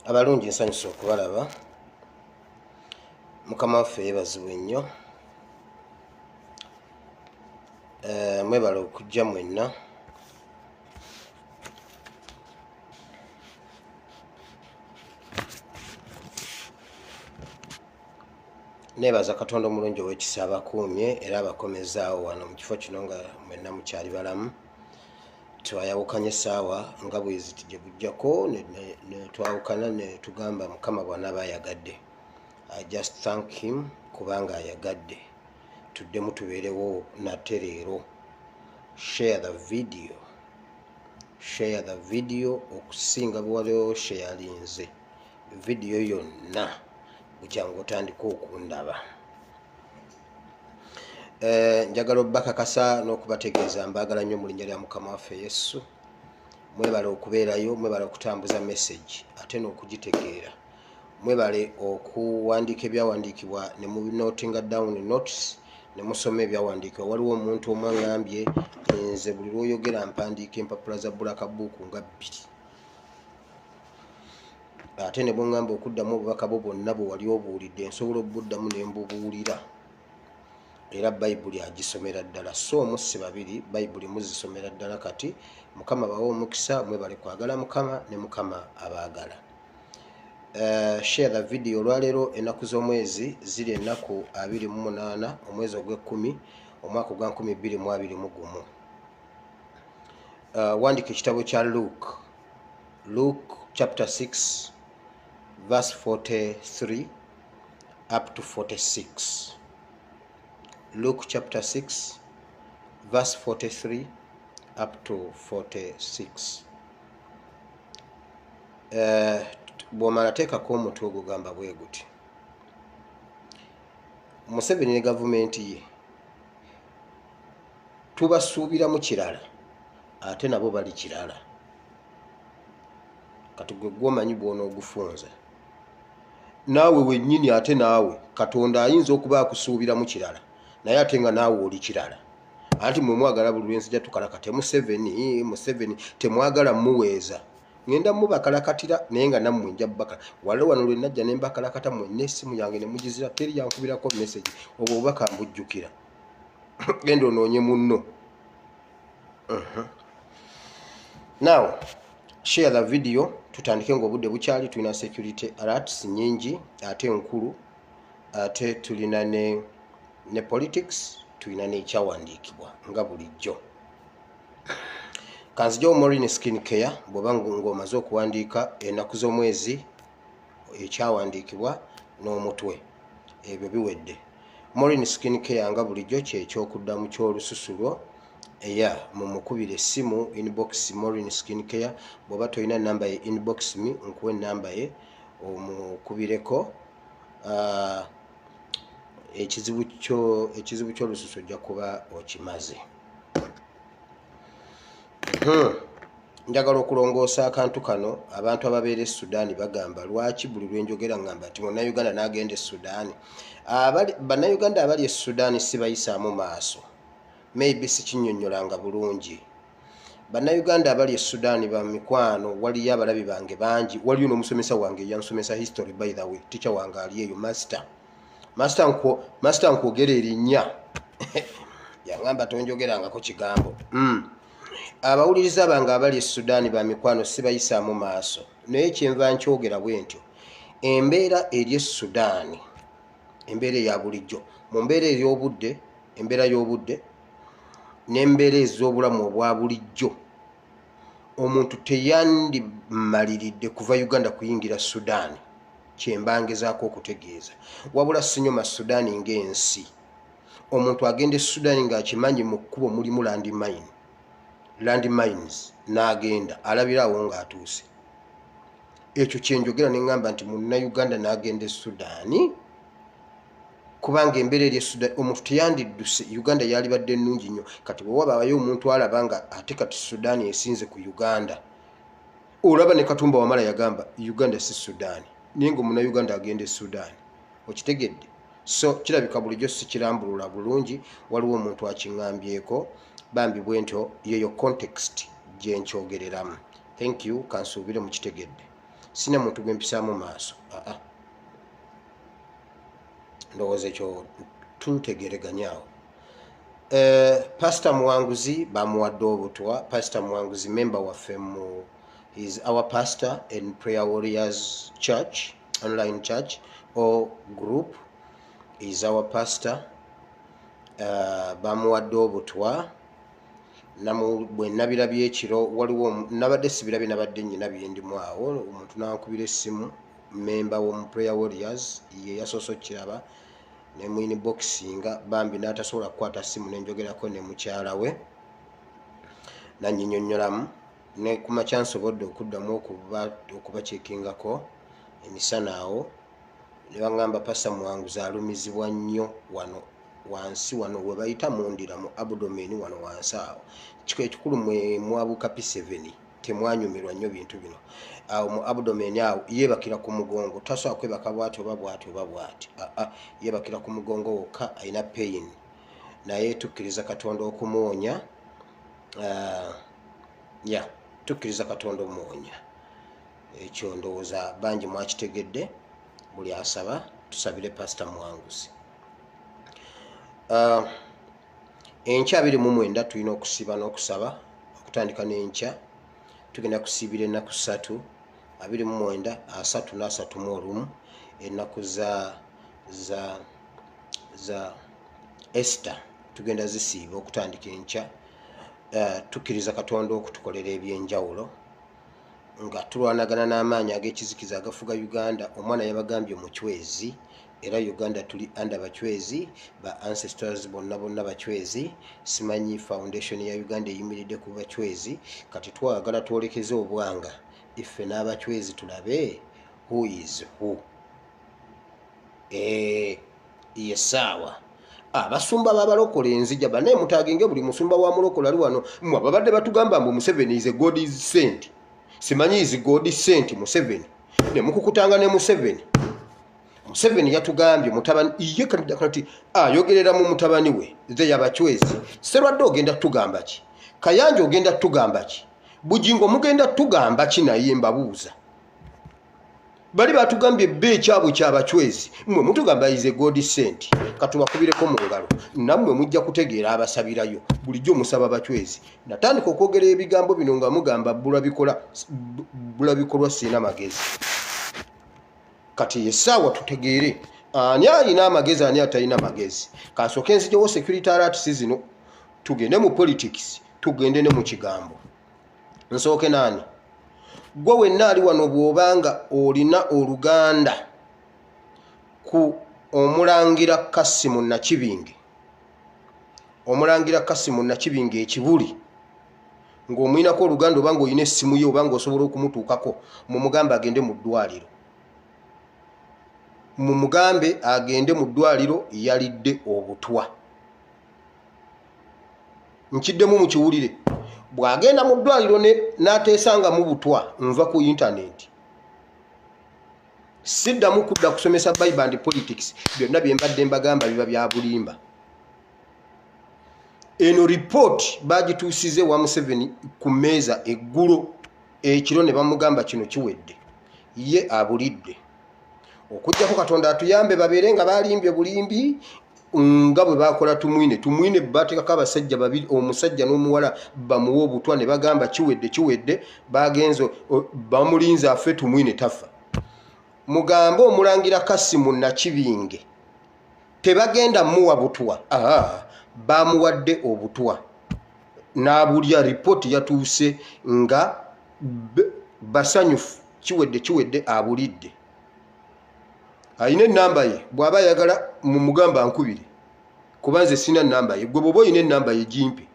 Abalungi nsanyusa okubalaba. Mukama waffe yeebazibwe nnyo. Mwebale okujja mwenna. Neebaza Katonda omulungi ow'ekisa abakuumye era abakomezaawo wano mu kifo kino nga mwenna mukyali balamu. Twayawukanye essaawa nga bwezi tujja kujjako ne twawukana ne tugamba Mukama bw'anaaba ayagadde. I just thank him kubanga ayagadde. Tuddemu tubeerewo nate leero. Share the video. Share the video okusinga bwe waliwo sharinze. Video yonna bukyangu otandika okundaba. Njagala obbakakasa n'okubategeeza mbaagala nnyo mu linnya lya Mukama waffe Yesu. Mwebale okubeerayo, mwebale okutambuza message ate n'okugitegeera. Mwebale okuwandiika ebyawandiikibwa ne mu notinga down notes ne musoma ebyawandiikibwa. Waliwo omuntu omu aŋŋambye nze buli lw'oyogera mpandiika empapula za bbulaka bbuuku nga 2. Ate ne bw'oŋŋamba okuddamu obubaka bwo bwonna bwe wali obuwulidde nsobola obuddamu ne mbubuulira. Era Bayibuli agisomera ddala. So musse babiri Bayibuli muzisomera ddala kati. Mukama bawe omukisa, mwebale kwagala Mukama ne Mukama abaagala. Share the video. Olwaleero ennaku z'omwezi ziri ennaku 28 omwezi ogw'Ekkumi omwaka gwa 2021. Wandika ekitabo kya Luke chapter 6 verse 43 up to 46. Luke chapter 6 verse 43 up to 46. Bw'omala teekako omutwe ogugamba bwe guti. Museveni ne gavumenti ye tubasuubiramu kirala ate nabo bali kirala. Kati gwe gw'omanyi bw'onoogufunza naawe wennyini ate naawe Katonda ayinza okuba akusuubiramu kirala naye ate nga naawe oli kirala. Anti mwe mwagala buli lw'enzija tukalakate Museveni temwagala muweeza. Ngenda mubakalakatira naye nga nammwe nja bbakala. Waliwo wano lwe najja ne mbakalakata mwenna essimu yange ne mugizira teri yankubirako message. Obwo obubaka mbujjukira. Genda onoonye munno. Now, share the video. Tutandike ng'obudde bukyali, tulina security alerts nnyingi ate enkulu, ate tulina ne politics, tulina n'ekyawandiikibwa nga bulijjo. Kanzijo Maureen Skin Care bw'oba ng'omaze okuwandiika ennaku z'omwezi, ekyawandiikibwa n'omutwe, ebyo biwedde. Maureen Skin Care nga bulijjo ky'ekyokuddamu ky'olususu lwo. Mumukubire essimu inbox Maureen Skin Care. Bw'oba tolina namba ye inbox me nkuwe namba ye omukubireko. Ekizibu ky'olususu ojja kuba okimaze. Njagala okulongoosa akantu kano. Abantu ababeera e Sudan bagamba lwaki buli lwenjogera ngamba nti Munnayuganda n'agenda e Sudan. Bannayuganda abali e Sudan si bayisaamu maaso. Maybe sikinnyonnyolanga bulungi. Bannayuganda abali e Sudan ba mikwano, waliyo abalabi bange bangi. Waliyo n'omusomesa wange yansomesa history by the way. Teacher wange ali eyo master nkwogera erinnya. Yangamba tonjogerangako kigambo. Abawuliriza bange abali e Sudan ba mikwano si bayisaamu maaso. Naye kyenva nkyogera bwe ntyo. Embeera eri e Sudan, embeera eya bulijjo, mu mbeera ey'obudde, embeera y'obudde n'embeera ez'obulamu obwa bulijjo, omuntu teyandimaliridde kuva Uganda kuyingira Sudan. Kyembangezaako okutegeeza. Wabula sinyoma Sudan ng'ensi. Omuntu agenda e Sudan ng'akimanyi mu kkubo mulimu landmines n'agenda alabirawo ng'atuuse. Ekyo kyenjogera ne ŋŋamba nti Munnayuganda n'agenda e Sudaani kubanga embeera eri e Sudaani omuntu teyandidduse. Uganda yalibadde nnungi nnyo, kati bwe wabaayo omuntu alaba nga ate kati Sudaani esinze ku Uganda, olaba ne Katumba Wamala yagamba Uganda si Sudaani, naye ng'Omunnayuganda agenda e Sudaani. Okitegedde? So kirabika bulijjo sikirambulula bulungi, waliwo omuntu akiŋŋambyeko, bambi bwe ntyo yeyo context gye nkyogereramu. Thank you, kansuubire mukitegedde. Sina muntu gwe mpisaamu maaso. Ndowooza ekyo tutegereganyaawo. Pastor Muwanguzi bamuwadde obutwa. Pastor Muwanguzi member waffe mu is our pastor in Prayer Warriors Church, online church or group, is our pastor. Bamuwadde obutwa. Namu bwe nabirabye ekiro waliwo nabadde sibirabye nabadde nnyina byendimu awo, omuntu n'ankubira essimu, member w'omu Prayer Warriors ye yasoose okiraba ne mu inboxinga, bambi n'atasobola kukwata ssimu nenjogerako ne mukyala we nannyinnyonnyolamu, ne ku makya nsobodde okuddamu okubakyekingako emisana awo, ne baŋŋamba Pastor Muwanguzi alumizibwa nnyo wano wansi wano we bayita mundira mu abdomen wano wansi awo. Kiko ekikulu mwabuuka P7 temwanyumirwa nnyo bintu bino. Awo mu abdomen awo yeebakira ku mugongo, tasobola kwebaka bw'ati oba bw'ati oba bw'ati. Yeebakira ku mugongo wokka, alina pain. Naye tukkiriza Katonda okumuwonya. Tukkiriza Katonda omuwonya. Ekyo ndowooza bangi mwakitegedde. Buli asaba tusabire Pastor Muwanguzi. Enkya 29 tulina okusiba n'okusaba okutandika n'enkya. Tugenda kusiibira ennaku 3, 29, 31, ennaku za Esther tugenda zisiiba okutandika enkya. Tukkiriza Katonda okutukolera ebyenjawulo nga tulwanagana n'amaanyi ag'ekizikiza agafuga Uganda. Omwana yabagambye mu Chwezi, era Uganda tuli under bachwezi, ba ancestors bonna bachwezi. Simanyi foundation ya Uganda eyimiridde ku bachwezi, kati twagala twolekeze obwanga iffe n'abachwezi tulabe who is who. Yesaawa abasumba babalokole enzija bane mutagenge buli musumba wa mulokole ali wano mmwe babadde batugamba mbu Museveni is a God is sent. Simanyi is God is sent Museveni ne mukukutanga ne Museveni. Museveni yatugambye mutabani iye kati ayogerera mu mutabani we ze yabachwezi. Serwadde ogenda tugamba ki? Kayanja ogenda tugamba ki? Bujingo mugenda tugamba ki naye mbabuuza? Bali batugambye be kyabwe kyabachwezi. Mmwe mutugamba is a God sent. Katubakubireko mu ngalo. Nammwe mujja kutegeera abasabirayo. Bulijjo musaba bachwezi. Natandika okwogera ebigambo bino nga mugamba bulabikolwa sina magezi. Kati yesaawa tutegeere ani alina amagezi ani atalina magezi. Kansooke nzijewo security alert zino, tugende mu politics, tugende ne mu kigambo. Nsooke nani? Gwe wenna ali wano bw'obanga olina oluganda ku Omulangira Kasimu Nakibinge. Omulangira Kasimu Nakibinge ekibuli ng'omuyinako oluganda obanga oyina essimu ye obanga osobola okumutuukako mumugamba agende mu ddwaliro. Mumugambe agende mu ddwaliro yalidde obutwa. Nkiddemu mukiwulire. Bw'agenda mu ddwaliro n'ateesanga mu butwa nva ku internet. Siddamu kudda kusomesa Bible and politics. Byonna bye mbadde mbagamba biba bya bulimba. Eno report bagituusize wa Museveni ku mmeeza eggulo, ekiro ne bamugamba kino kiwedde. Ye abulidde. Okujjako Katonda atuyambe babeere nga balimbye bulimbi nga bwe bakola tumwine bateekako abasajja babiri, omusajja n'omuwala bamuwa obutwa ne bagamba kiwedde bagenze bamulinze affe tumwine tafa. Mugambe Omulangira Kasimu Nakibinge tebagenda muwa butwa, bamuwadde obutwa. N'abulya ripoti yatuuse nga basanyufu kiwedde abulidde. Ayina ennamba ye bw'aba ayagala mu mugamba nkubire kubanze sina nnamba ye. Gwe bw'oba oyina ennamba ye gimpe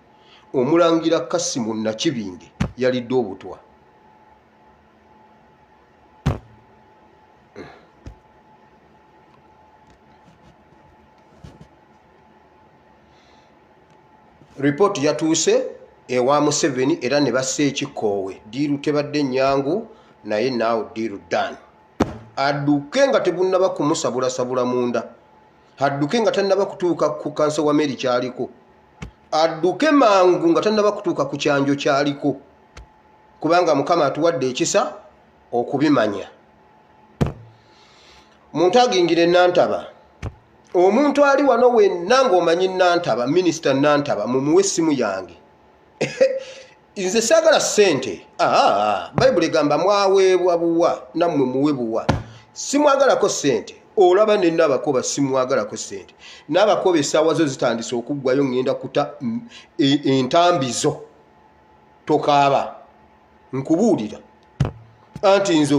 omulangira Kasimu Nakibinge yalidde obutwa. Report yatuuse ewa Museveni era ne basse ekikoowe. Diiru tebadde nnyangu naye naawe diiru done. Adduke nga tebunnaba kumusabula munda. Adduke nga tannaba kutuuka ku kanso wa Meri kyaliko. Adduke mangu nga tannaba kutuuka ku kyanjo kyaliko. Kubanga Mukama atuwadde ekisa okubimanya. Muntu agingire Nantaba. Omuntu ali wano wenna ng'omanyi Nantaba, Minisita Nantaba, mumuwe essimu yange. Nze saagala ssente. Bayibuli egamba mwaweebwa buwa nammwe muwe buwa. Simwagalako ssente. Olaba ne Nabakoba simwagalako ssente. Nabakoba essaawa zo zitandise okuggwayo ngenda kuta entambizo. Tokaaba. Nkubuulira. Anti nze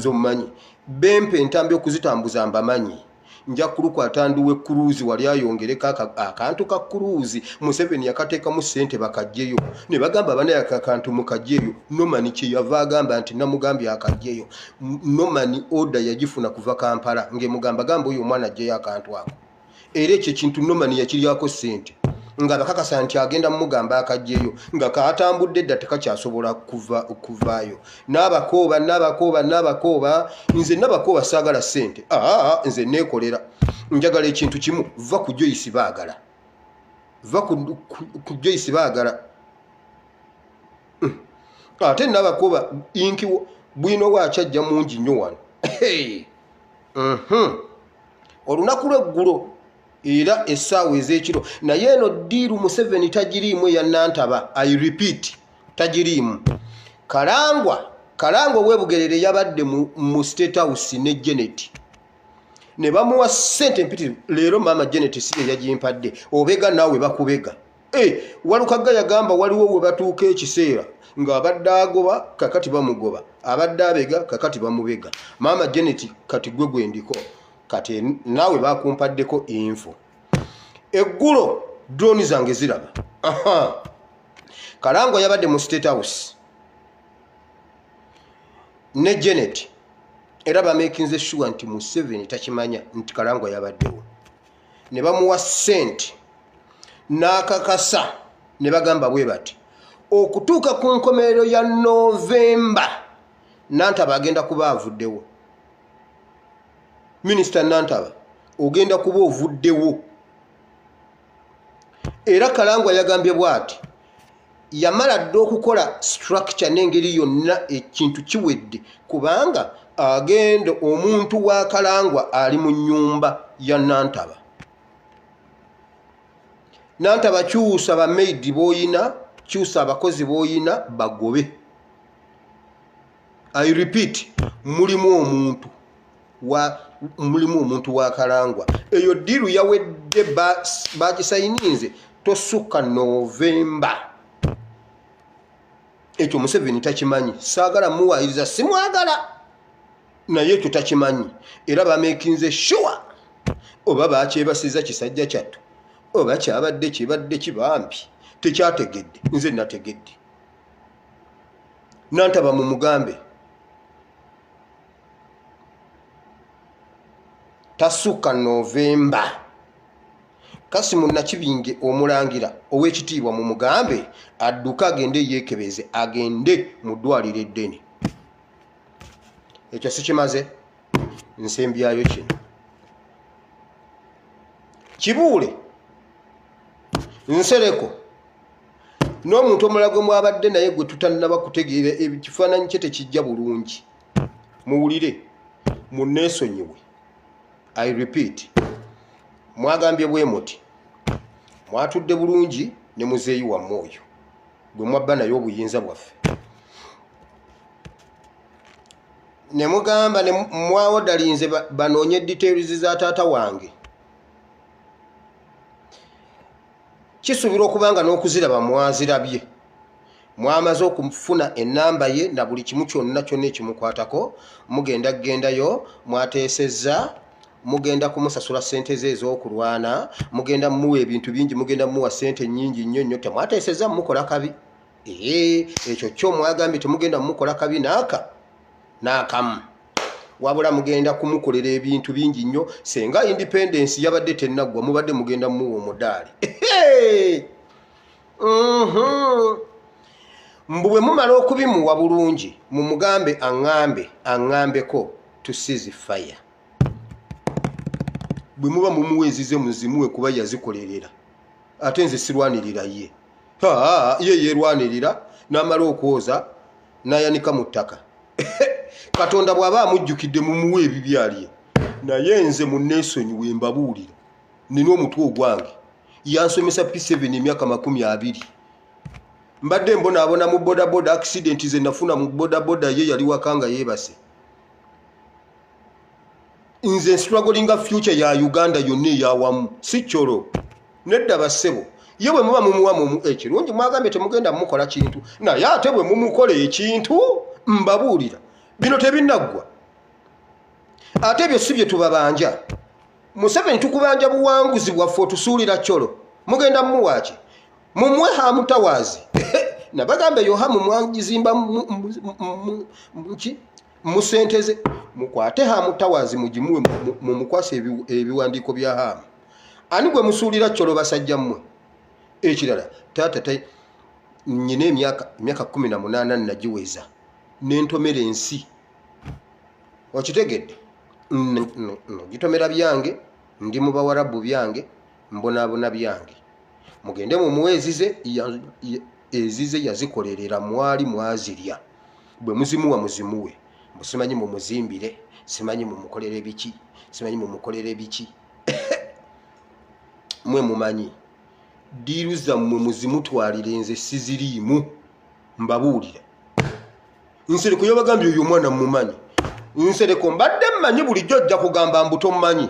omumanyi. Bempe entambi okuzitambuza mbamanyi. Nja kulukwata nduwe kuruzi wali ayongereko akantu ka kuruzi. Museveni yakateekamu ssente bakajjeyo. Ne bagamba banaye akantu mukajjeyo. Nomani kye yava agamba nti namugambye akajjeyo. Nomani order yagifuna kuva Kampala. Ngemugamba gamba oyo omwana ajjeyo akantu ako. Era ekyo kintu Nomani yakiryako ssente. Nga bakakasa nti agenda mugamba akajjeyo. Nga kaatambudde dda tekakyasobola kuvaayo. Nabakoba. Nze Nabakoba saagala ssente. Nze neekolera. Njagala ekintu kimu. Va ku Joyce baagala. Va ku Joyce baagala. Ate Nabakoba inki bwino wakyajja mungi nnyo wano. Olunaku lw'eggulo. Era essaawa ez'ekiro naye eno diiru Museveni tagiriimu ya Nantaba. I repeat, tagiriimu. Kalangwa webugerere yabadde mu State House ne Janet. Ne bamuwa ssente mpitirivu. Leero maama Janet si yagimpadde. Obega naawe bakubega. Walukaga yagamba waliwo we batuuka ekiseera ng'abadde agoba kakati bamugoba. Abadde abega kakati bamubega. Maama Janet kati gwe gwendiko. Kati naawe bakumpaddeko info. Eggulo drone zange ziraba. Kalangwa yabadde mu State House ne Janet. Era bamekinze sure nti Museveni takimanya nti Kalangwa yabaddewo. Ne bamuwa ssente n'akakasa ne bagamba bwe bati okutuuka ku nkomerero ya Novemba Nantaba agenda kuba avuddewo. Minisita Nantaba ogenda kuba ovuddewo. Era Kalangwa yagambye bw'ati yamala dda okukola structure n'engeri yonna ekintu kiwedde kubanga agenda omuntu wa Kalangwa ali mu nnyumba ya Nantaba. Nantaba kyusa bamaidi b'oyina, kyusa abakozi b'oyina bagobe. I repeat, mulimu omuntu wa Kalangwa. Eyo diru yawedde bagisayininze tosukka Novemba. Ekyo Museveni takimanyi. Saagala muwayiriza simwagala. Naye ekyo takimanyi. Era bamekinze sure. Oba bakyebasiza kisajja kyattu. Oba kyabadde kibadde kibambi. Tekyategedde. Nze nategedde. Nantaba mu mugambe. Tasuka Novemba. Kasimu Nakibinge omulangira ow'ekitiibwa mu mugambe adduka agende yeekebeze agende mu ddwaliro eddene. Ekyo sikimaze nsembyayo kino. Kibuule Nsereko n'omuntu omulala gwe mwabadde naye gwe tutannaba kutegeera ekifaananyi kye tekijja bulungi. Muwulire munneesonyiwe. I repeat, mwagambye bwe muti mwatudde bulungi ne muzeeyi wammwe oyo gwe mwabba naye obuyinza bwaffe ne mugamba ne mwawodalinze banoonye details za taata wange. Kisuubira okubanga n'okuziraba mwazirabye. Mwamaze okufuna ennamba ye na buli kimu kyonna ekimukwatako. Mugenda kugendayo mwateesezza mugenda kumusasula sente ze ez'okulwana, mugenda muwa ebintu bingi, mugenda muwa sente nnyingi nnyo nnyo, temwateeseza mukola kabi. Ekyo kyo mwagambye temugenda mukola kabi n'akamu. Wabula mugenda kumukolera ebintu bingi nnyo, senga independence yabadde tennaggwa mubadde mugenda muwa omudaali. Mbu bwe mumala okubimuwa bulungi mumugambe aŋŋambeko to cease fire. Bwe muba mumuweezize muzimuwe kuba yazikolerera. Ate nze sirwanirira ye. Ye yerwanirira n'amala okwoza n'ayanika mu ttaka. Katonda bw'aba amujjukidde mumuwe ebibyalye. Naye nze munneesonyiwe mbabuulira. Nina omutwe ogwange. Yansomesa P7 emyaka 20. Mbadde mbonaabona mu bodaboda accident ze nafuna mu bodaboda ye yali wakanga yeebase. Nze struggling future ya Uganda yonna eyawamu si kyolo. Nedda bassebo. Ye bwe muba mumuwamu ekirungi mwagambye temugenda mukola kintu. Naye ate bwe mumukola ekintu mbabuulira. Bino tebinnaggwa. Ate byo si bye tubabanja. Museveni tukubanja buwanguzi bwaffe otusuulira kyolo. Mugenda mumuwaaki. Mumwe hamutawazi. Nabagambe yohamu mwangizimba musenteze. Mukwate hamutawazi mugimuwe mumukwase ebiwandiiko bya hamu. Ani gwe musuulira kyolo basajja mmwe? Ekirala taata nyina emyaka 18 nagiweza n'entomera ensi. Okitegedde? Gitomera byange, ndi mu bawarabu byange, mbonaabona byange. Mugende mumuweezize ezize yazikolerera mwali mwazirya. Bwe muzimuwa muzimuwe. Simanyi mumuzimbire, simanyi mumukolere biki, simanyi mumukolere biki. Mwe mumanyi. Diiru zammwe muzimutwalire nze siziriimu mbabuulira. Nsereko yabagambye oyo omwana mumanyi. Nsereko mbadde mmanyi bulijjo ojja kugamba mbuto mmanyi.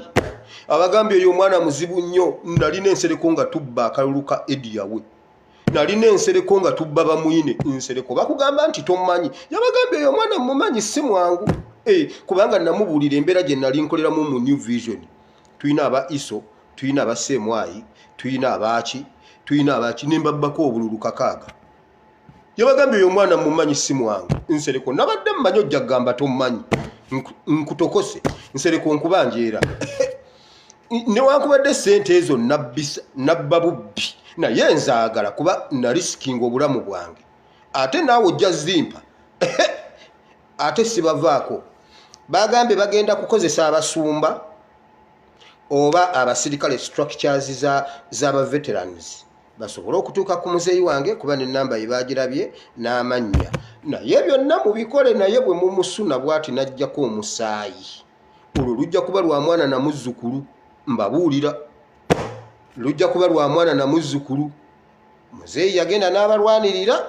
Abagambye oyo omwana muzibu nnyo. Nalina ensereko nga tubba akalulu ka Ediyawe. Nalina ensereko nga tubba bamuyine. Nsereko bakugamba nti tommanyi. Yabagambye oyo omwana mumanyi si mwangu. Kubanga namubuulira embeera gye nali nkoleramu mu New Vision. Tuyina aba ISO, tuyina aba Semwayi, tuyina abaaki, nembabbako obululu 6. Yabagambye oyo omwana mumanyi si mwangu. Nsereko nabadde mmanyi ojja kugamba tommanyi. Nkutokose. Nsereko nkubanjeera. Newankubadde sente ezo nabba bubbi. Naye nzaagala kuba narisikinga obulamu bwange. Ate naawe ojja zimpa. Ate sibavaako. Bagambye bagenda kukozesa abasumba oba abasirikale structures z'aba veterans. Basobola okutuuka ku muzeeyi wange kuba n'ennamba ye bagirabye n'amannya. Naye byonna mubikole naye bwe mumusuna bw'ati n'ajjako omusaayi. Olwo lujja kuba lwa mwana na muzzukulu. Mbabuulira. Lujja kuba lwa mwana na muzzukulu. Muzeeyi yagenda n'abalwanirira.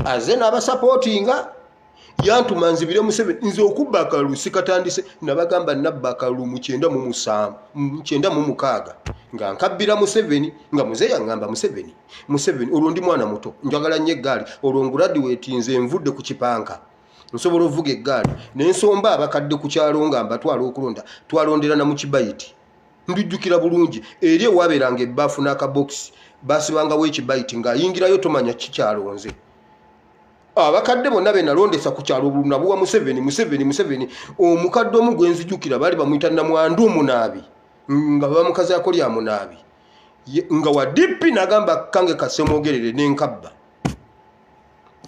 Aze n'abasapootinga. Yantuma nzibire Museveni. Nze okubba akalulu sikatandise. Nabagamba nabba akalulu mu 9 nga nkabbira Museveni nga muzeeyi angamba Museveni olwo ndi mwana muto njagala nnyo eggaali olwo nguraduate nze nvudde ku kipanka nsobola ovuga eggaali n'ensomba abakadde ku kyalo nga mbatwala okulonda twalonderana mu kibayiti ndijjukira bulungi eri ewabeeranga ebbaafu n'akabokisi baasibangawo ekibayiti ng'ayingirayo tomanya kikyalonze. Abakadde bonna be nalondesa ku kyalo bululu nabuwa Museveni omukadde omu gwe nzijjukira baali bamuyita Namwandu Omunaabi nga bamukazi akolya Munaabi nga wa DP n'agamba kange kasemwogerere n'enkabba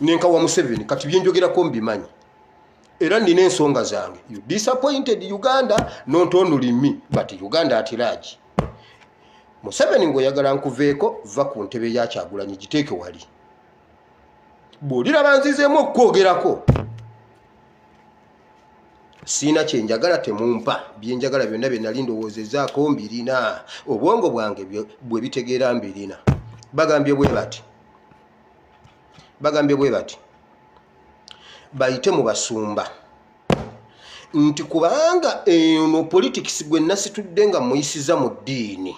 n'enkawa Museveni kati byenjogerako mbimanyi era nina ensonga zange. You disappointed Uganda not only me but Uganda at large. Museveni ng'oyagala nkuveeko va ku ntebe ya Kyagulanyi giteeke wali. Bw'olira banzizeemu okwogerako siina kyenjagala temumpa byenjagala byonna bye nali ndowoozezaako mbirina obwongo bwange bwe bitegeera mbirina. Bagambye bwe bati bayite mu basumba nti kubanga eno politics gwe nasitudde nga muyisiza mu ddiini.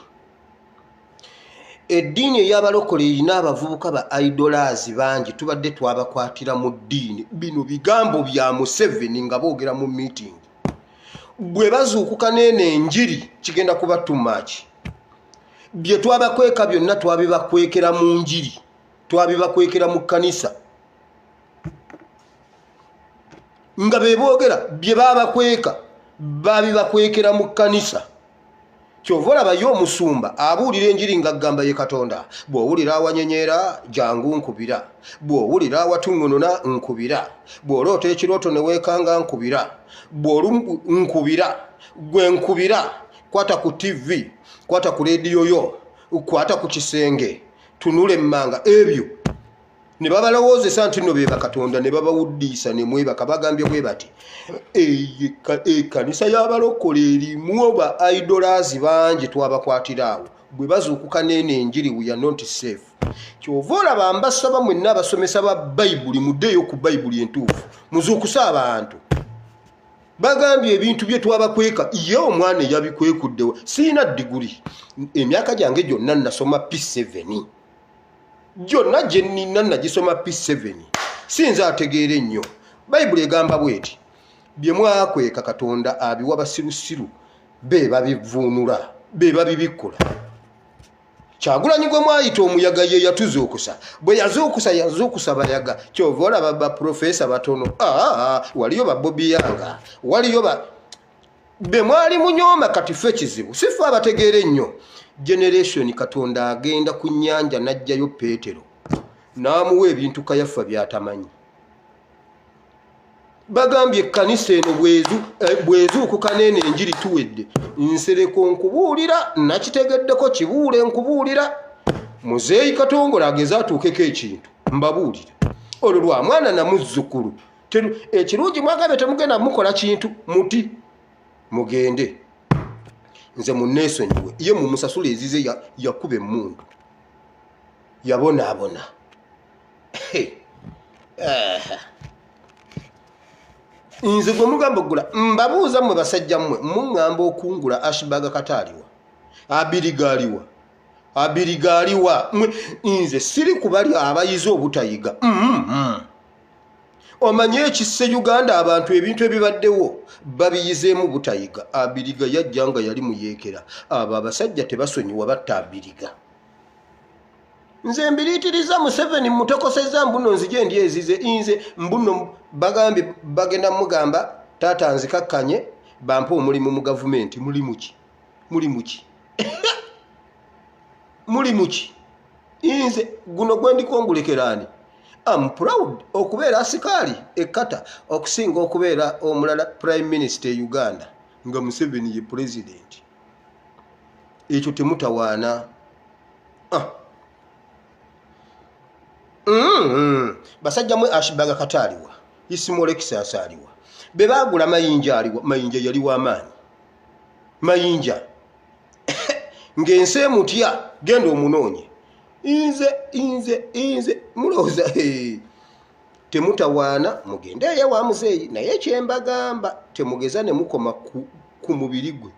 Eddiini ey'abalokole erina abavubuka ba idolers bangi tubadde twabakwatira mu ddiini. Bino bigambo bya Museveni nga boogera mu meeting. bwe bazuukuka nene enjiri kigenda kuba too much. Bye twabakweka byonna twabibakwekera mu njiri, twabibakwekera mu kkanisa nga beeboogera bye baabakweka babibakwekera mu kkanisa. Kyova olaba yo omusumba abuulira enjiri ng'agamba ye Katonda, bw'owulira awanyenyera jangu nkubira, bw'owulira awatuŋŋonona nkubira, bw'oloota ekirooto ne weekanga nkubira, nkubira, gwe nkubira, kwata ku TV, kwata ku leediyo yo, kwata ku kisenge, tunule emmanga. Ebyo ne babalowoozesa nti nno be bakatonda ne babawuddiisa ne mwebaka, bagambye bwe bati ekkanisa y'abalokole erimu ba idolers bangi twabakwatira awo, bwe bazuukuka nene enjiri we are not safe. Kyova olaba mbasaba mwenna abasomesa ba Bayibuli muddeeyo ku Bayibuli entuufu muzuukuse abantu. Bagambye ebintu bye twabakweka ye omwana eyabikwekuddewo. Siina diguli, emyaka gyange gyonna nasoma P7, gyonna gye nnina nagisoma P7, sinza ategeere nnyo. Bayibuli egamba bweti, bye mwakweka Katonda abiwa basirusiru, be babivuunula, be babibikula. Kyagulanyi gwe mwayita omuyaga ye yatuzuukusa, bwe yazuukusa bayaga. Kyova olaba baprofesa batono, waliyo ba Bobi Yanga, waliyo be mwali munyooma kati ffe kizibu, si ffe abategeere nnyo. Generation Katonda agenda ku nnyanja n'ajjayo Peetero n'amuwa ebintu Kayafa by'atamanyi. Bagambye ekkanisa eno bwezuukuka nene enjiri tuwedde, nsereko nkubuulira, nakitegeddeko kibuule nkubuulira. Muzeeyi Katongole ageze atuukeko ekintu mbabuulira. Olwo lwa mwana na muzzukulu, ekirungi mwagabe temugenda mukola kintu muti mugende. Nze munneesonyiwe, ye mumusasula ezize yakuba emmundu, yabonaabona. Nze gwe mugamba oggula, mbabuuza mmwe basajja mmwe, muŋŋamba okungula Ashbaga Kataaliwa, abirigaaliwa nze siri kubali abayize obutayiga. Omanye ekisse Uganda abantu ebintu ebibaddewo babiyizeemu butayiga. Abiriga yajja nga yali muyeekera, abo abasajja tebasonyiwa batta Abiriga. Nze mbiriitiriza Museveni mutokosezza mbuno nzije ndi ezize, nze mbuno bagambye bagenda mugamba taata nzikakkanye bampa omulimu mu gavumenti. Muli muki nze guno gwe ndikongulekeraani. I'm proud okubeera asikaali ekkata okusinga okubeera omulala Prime Minister e Uganda nga Museveni ye president. Ekyo temutawaana. Basajja mwe Ashbaga Kataaliwa, Isimoole Kisasaaliwa, be baagula Mayinja aliwa, Mayinja yali w'amaanyi. Mayinja ng'ensi emutya genda omunoonye. Inze mulowooza temutawaana mugende ewa muzeeyi, naye kyembagamba temugeza ne mukoma ku mubiri gwe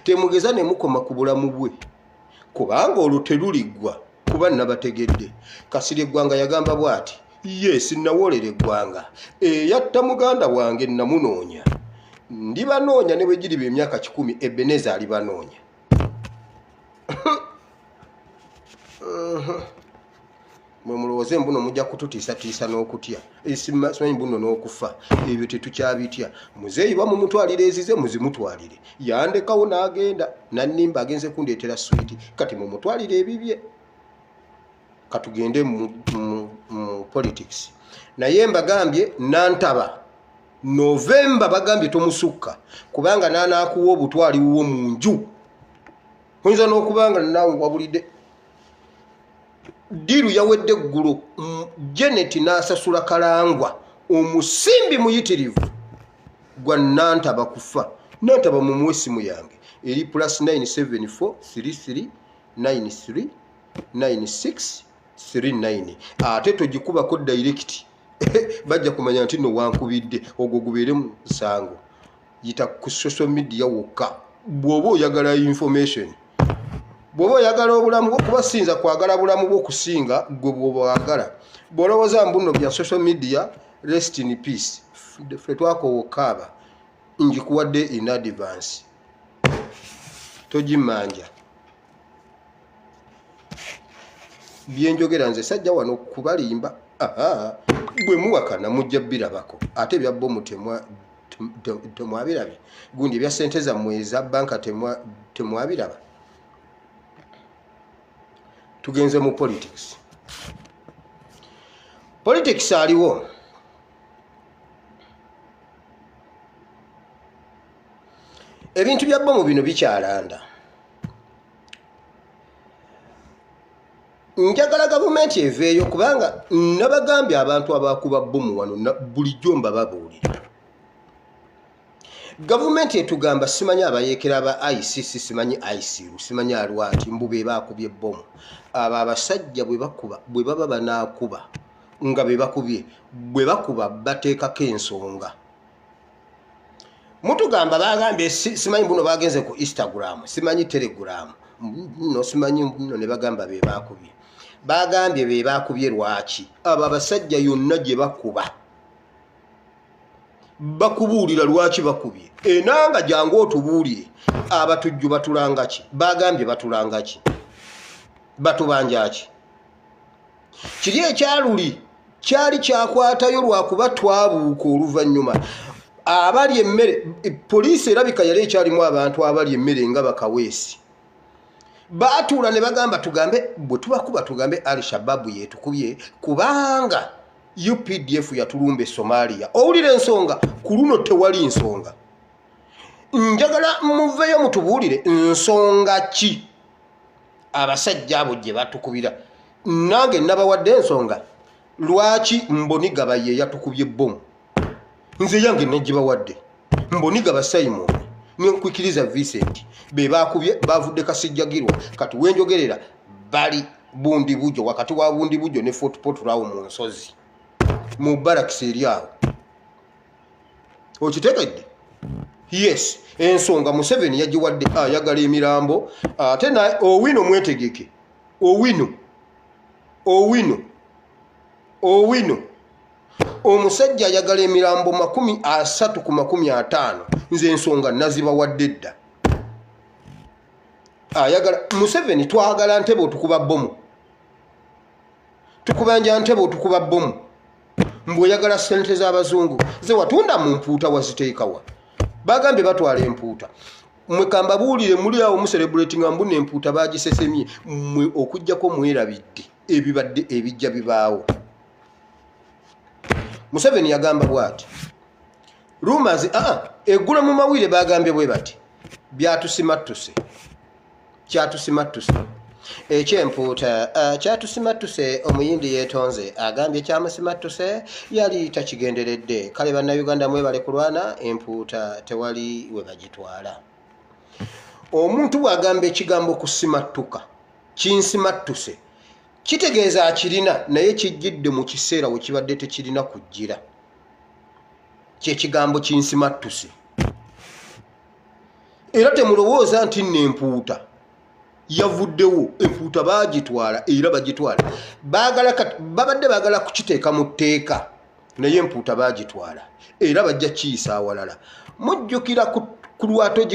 temugeza ne mukoma ku bulamu bwe, kubanga olwo teluliggwa. Kuba nabategedde Kasirye Gwanga yagamba bw'ati, yes nawoolera eggwanga eyatta muganda wange namunoonya, ndibanoonya ne bwe giriba emyaka 10 Ebeneza alibanoonya. Mwe mulowooze mbuno mujja kututiisatiisa n'okutya, simanyi mbuno n'okufa, ebyo tetukyabitya. Muzeeyi bamumutwalira ezize muzimutwalire, yandekawo n'agenda nannimba agenze kundeetera switi, kati mumutwalire ebibye. Katugende mu politics. Naye mbagambye Nantaba November bagambye tomusukka, kubanga naanaakuwa obutwali wuwo mu nju. Oyinza n'okubanga naawe wabulidde diru yawedde eggulu. Janet n'asasula Kalangwa omusimbi muyitirivu gwa Nantaba kufa. Nantaba mumuwe essimu yange eri +974 33 93 96 39. Ate togikubako direct bajja kumanya nti no wankubidde, ogwo gubeere mu nsango. Yita ku social media wokka bw'oba oyagala information, bw'oba oyagala obulamu bw'okuba sinza kwagala bulamu bw'okusinga gwe bw'oba wagala. Bw'olowooza mbuno bya social media, rest in peace. Ffe twakowokaaba njikuwadde in advance togimanja byenjogera nze sajja wano kubalimba bwe muwakana mujja birabako ate bya bomu temwabirabye gundi ebya sente zammwe eza banka temwabiraba tugenze mu politics aliwo ebintu bya bomu bino bikyalanda njagala gavumenti eveeyo kubanga nabagambye abantu abakuba bomu wano bulijjo mbababuulira gavumenti etugamba simanyi abayeekera ba ICC simanyi ICU simanyi alwati mbu be bakubye bomu abo abasajja bwe baba banaakuba nga be bakubye bwe bakuba bateekako ensonga mutugamba bagambye simanyi buno bagenze ku Instagram simanyi Telegram no simanyi buno ne bagamba be bakubye bagambye be bakubye lwaki abo abasajja yonna gye bakubuulira lwaki bakubye enanga jangu otubuulire abatujju batulanga ki bagambye batulanga ki batubanja ki kiri ekyaluli kyali kyakwatayo lwakuba twabuuka oluvannyuma abali emmere poliisi erabika yali ekyalimu abantu abali emmere nga bakaweesi baatuula ne bagamba tugambe bwe tubakuba tugambe Al-Shabaab yetukubye kubanga UPDF yatulumba Somalia owulira ensonga ku luno tewali nsonga njagala muveeyo mutubuulire nsonga ki abasajja abo gye batukubira nange nabawadde ensonga lwaki Mbonigaba ye yatukubye bomu nze yange negibawadde Mbonigaba Simon nenkwikiriza Vincent be bakubye bavudde Kasijjagirwa kati wenjogerera bali bundi bujo wakati wa bundi bujo ne Fort Portal mu nsozi mu barracks eriawo okitegedde yes ensonga Museveni yagiwadde ayagala emirambo ate na Owino mwetegeke Owino omusajja ayagala emirambo 30 ku 50 nze ensonga nazibawadde dda ayagala Museveni twagala Ntebe otukuba bomu tukubanja Ntebe otukuba bomu mbwe yagala sente z'abazungu ze watunda mu mpuuta waziteekawa bagambye batwala empuuta mwe kamba buulire muli awo mucelebrating ambune empuuta bagisesemye mwe okujjako mwerabidde ebibadde ebijja bibaawo Museveni yagamba bwati rumors eggulo mu mawire bagambye bwe bati byatusimattuse kyatusimattuse ekyempuuta kyatusimattuse omuyindi yeetonze agambye kyamusimattuse yali takigenderedde kale bannayuganda mwebale kulwana empuuta tewali we bagitwala omuntu bw'agamba ekigambo kusimattuka kinsimattuse kitegeeza akirina naye kijjidde mu kiseera we kibadde tekirina kujjira kyekigambo kinsimattuse era temulowooza nti nno empuuta yavuddewo empuuta bagitwala era bagitwala babadde baagala kukiteeka mu tteeka naye empuuta bagitwala era bajja kiyisa awalala mujjukira ku lwato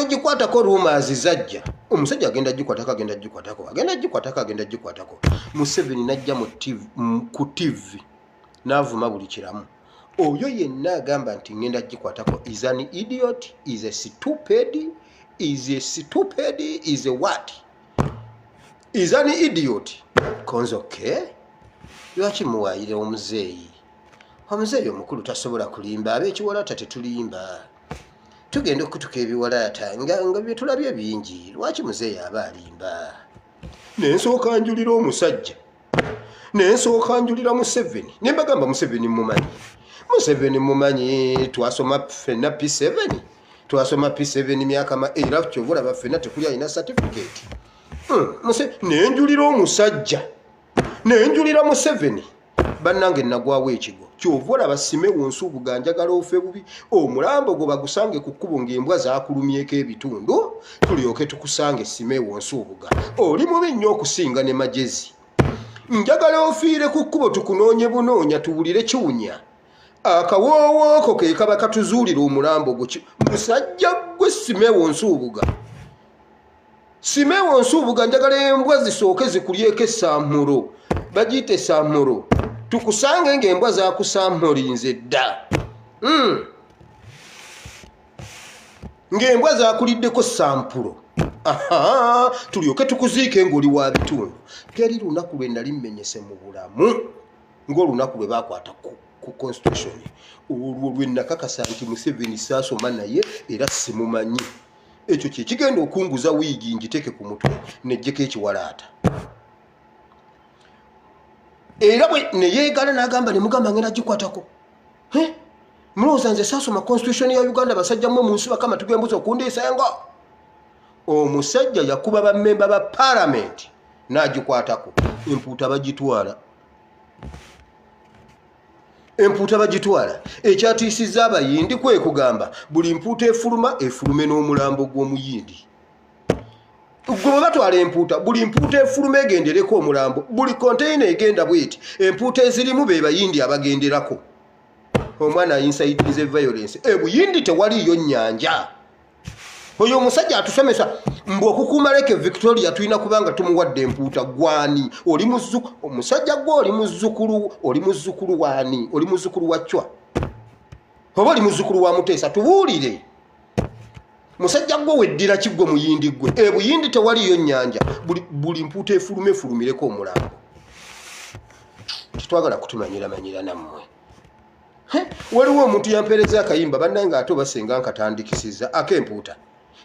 gikwatako rumors zajja omusajja agenda gikwatako Museveni najja ku TV n'avuma buli kiramu oyo yenna agamba nti ngenda gikwatako is an idiot is a stupid is a what is an idiot konzoke lwaki muwaayire omuzeeyi omukulu tasobola kulimba ab'ekiwalaata tetulimba tugenda okutuka ebiwalaata nga bye tulabye bingi lwaki muzeeyi aba alimba nensooka njulira omusajja nensooka njulira Museveni ne mbagamba Museveni mumanyi twasoma ffenna P7 twasoma P7 myaka era kyobulaba ffenna tekuli alina certificate nenjulira omusajja nenjulira Museveni bannange nagwawo ekigo kyovula basime wonsu buganjagala ofe bubi omulambo go bagusange ku kkubo ng'embwa zakulumyeko ebitundu tulyoke tukusange sime wonsu buga oli mubi nnyo okusinga ne majezi njagala ofiire ku kkubo tukunoonye bunoonya tuwulire kiwunya akawoowoko ke kaba katuzuulira omulambo gwo musajja gwe Simeewo Nsuubuga njagala embwa zisooke zikulyeko essammulo bagiyita essammulo tukusange ng'embwa zakusammulinze dda ng'embwa zakuliddeko sampulo tulyoke tukuziike ng'oli wa bitundu teri lunaku lwe nali mmenyese mu bulamu ng'olunaku lwe baakwata ku constitution olwo lwe nakakasa nti Museveni saasoma naye era simumanyi ekyo kye kigenda okunguza wiigi ngiteeke ku mutwe nejjeko ekiwalaata era bwe neyeegala n'agamba ne mugamba ngenda gikwatako mulowooza nze saasoma constitution ya Uganda basajja mmwe mu nsi bakama tugembuza okundeesenga omusajja yakuba bammemba ba parliament n'agikwatako empuuta bagitwala ekyatiisizza abayindi kwe kugamba buli mpuuta efulume n'omulambo gw'omuyindi gwe bwe batwala empuuta buli mpuuta efulume egendereko omulambo buli konteyina egenda bweti empuuta ezirimu be bayindi abagenderako omwana ayinsaitirize violence ebuyindi tewaliyo nnyanja oyo omusajja atusomesa mbu okukuuma Lake Victoria tulina kubanga tumuwadde empuuta gwani omusajja gwe oli muzzukulu waani oli muzzukulu wa Chwa oba oli muzzukulu wa Muteesa tubuulire musajja gwe weddira kiggwe muyindi gwe ebuyindi tewaliyo nnyanja buli mpuuta efulumireko omulambo kitwagala kutumanyira nammwe waliwo omuntu yampeereza akayimba bannange ate obasenga nkatandikisizza ak'empuuta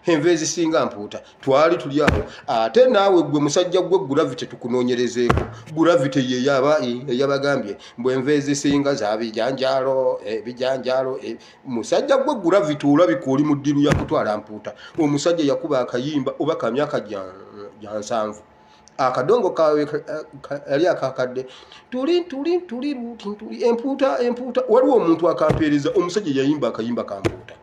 enva ezisinga mpuuta twali tuli awo ate naawe gwe musajja gwe gulavite tukunoonyerezeeko gulavite yeyabagambye mbwe enva ezisinga za bijanjaalo musajja gwe gulavite olabika oli mu ddiru ya kutwala mpuuta omusajja yakuba akayimba oba ka myaka gya 7 akadongo kawe yali akakadde tuli empuuta waliwo omuntu akampeereza omusajja yayimba akayimba ka mpuuta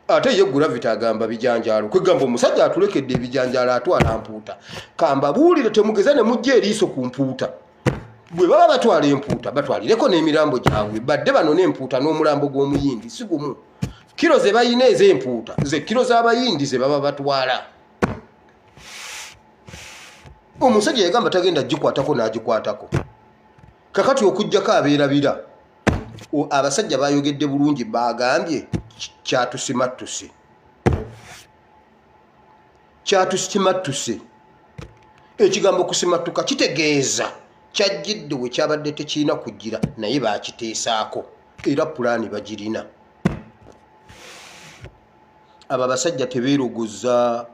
ate ye gulavita agamba bijanjaalo kwegamba omusajja atulekedde ebijanjaalo atwala mpuuta kamba buulire temugeza ne mujja eriiso ku mpuuta bwe baba batwala empuuta batwalireko n'emirambo gyabwe badde bano n'empuuta n'omulambo gw'omuyindi si gumu kiro ze bayina ez'empuuta ze kiro z'abayindi ze baba batwala omusajja yagamba tagenda gikwatako n'agikwatako kakati okujjako abeerabira abasajja bayogedde bulungi bagambye kyatusimattuse ekigambo kusimattuka kitegeeza kyajjidde we kyabadde tekirina kujjira naye bakiteesaako era pulaani bagirina abo abasajja tebeerogoza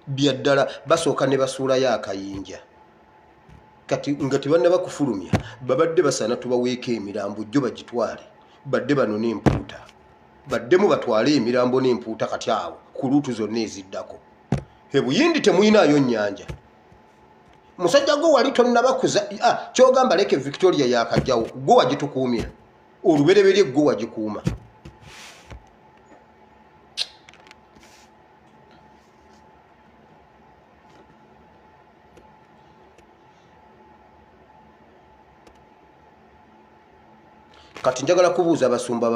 byaddala basooka ne basuulayo akayinja kati nga tebanna bakufulumya babadde basaana tubaweeko emirambo jjo bagitwale badde bano n'empuuta baddemu batwale emirambo n'empuuta kati awo ku luutu zonna eziddako ebuyindi temuyinaayo nnyanja musajja gwe wali tonnabakuza kyogamba Lake Victoria yakajjawo gwe wagitukuumira olubereberye gwe wagikuuma kati njagala kubuuza abasumba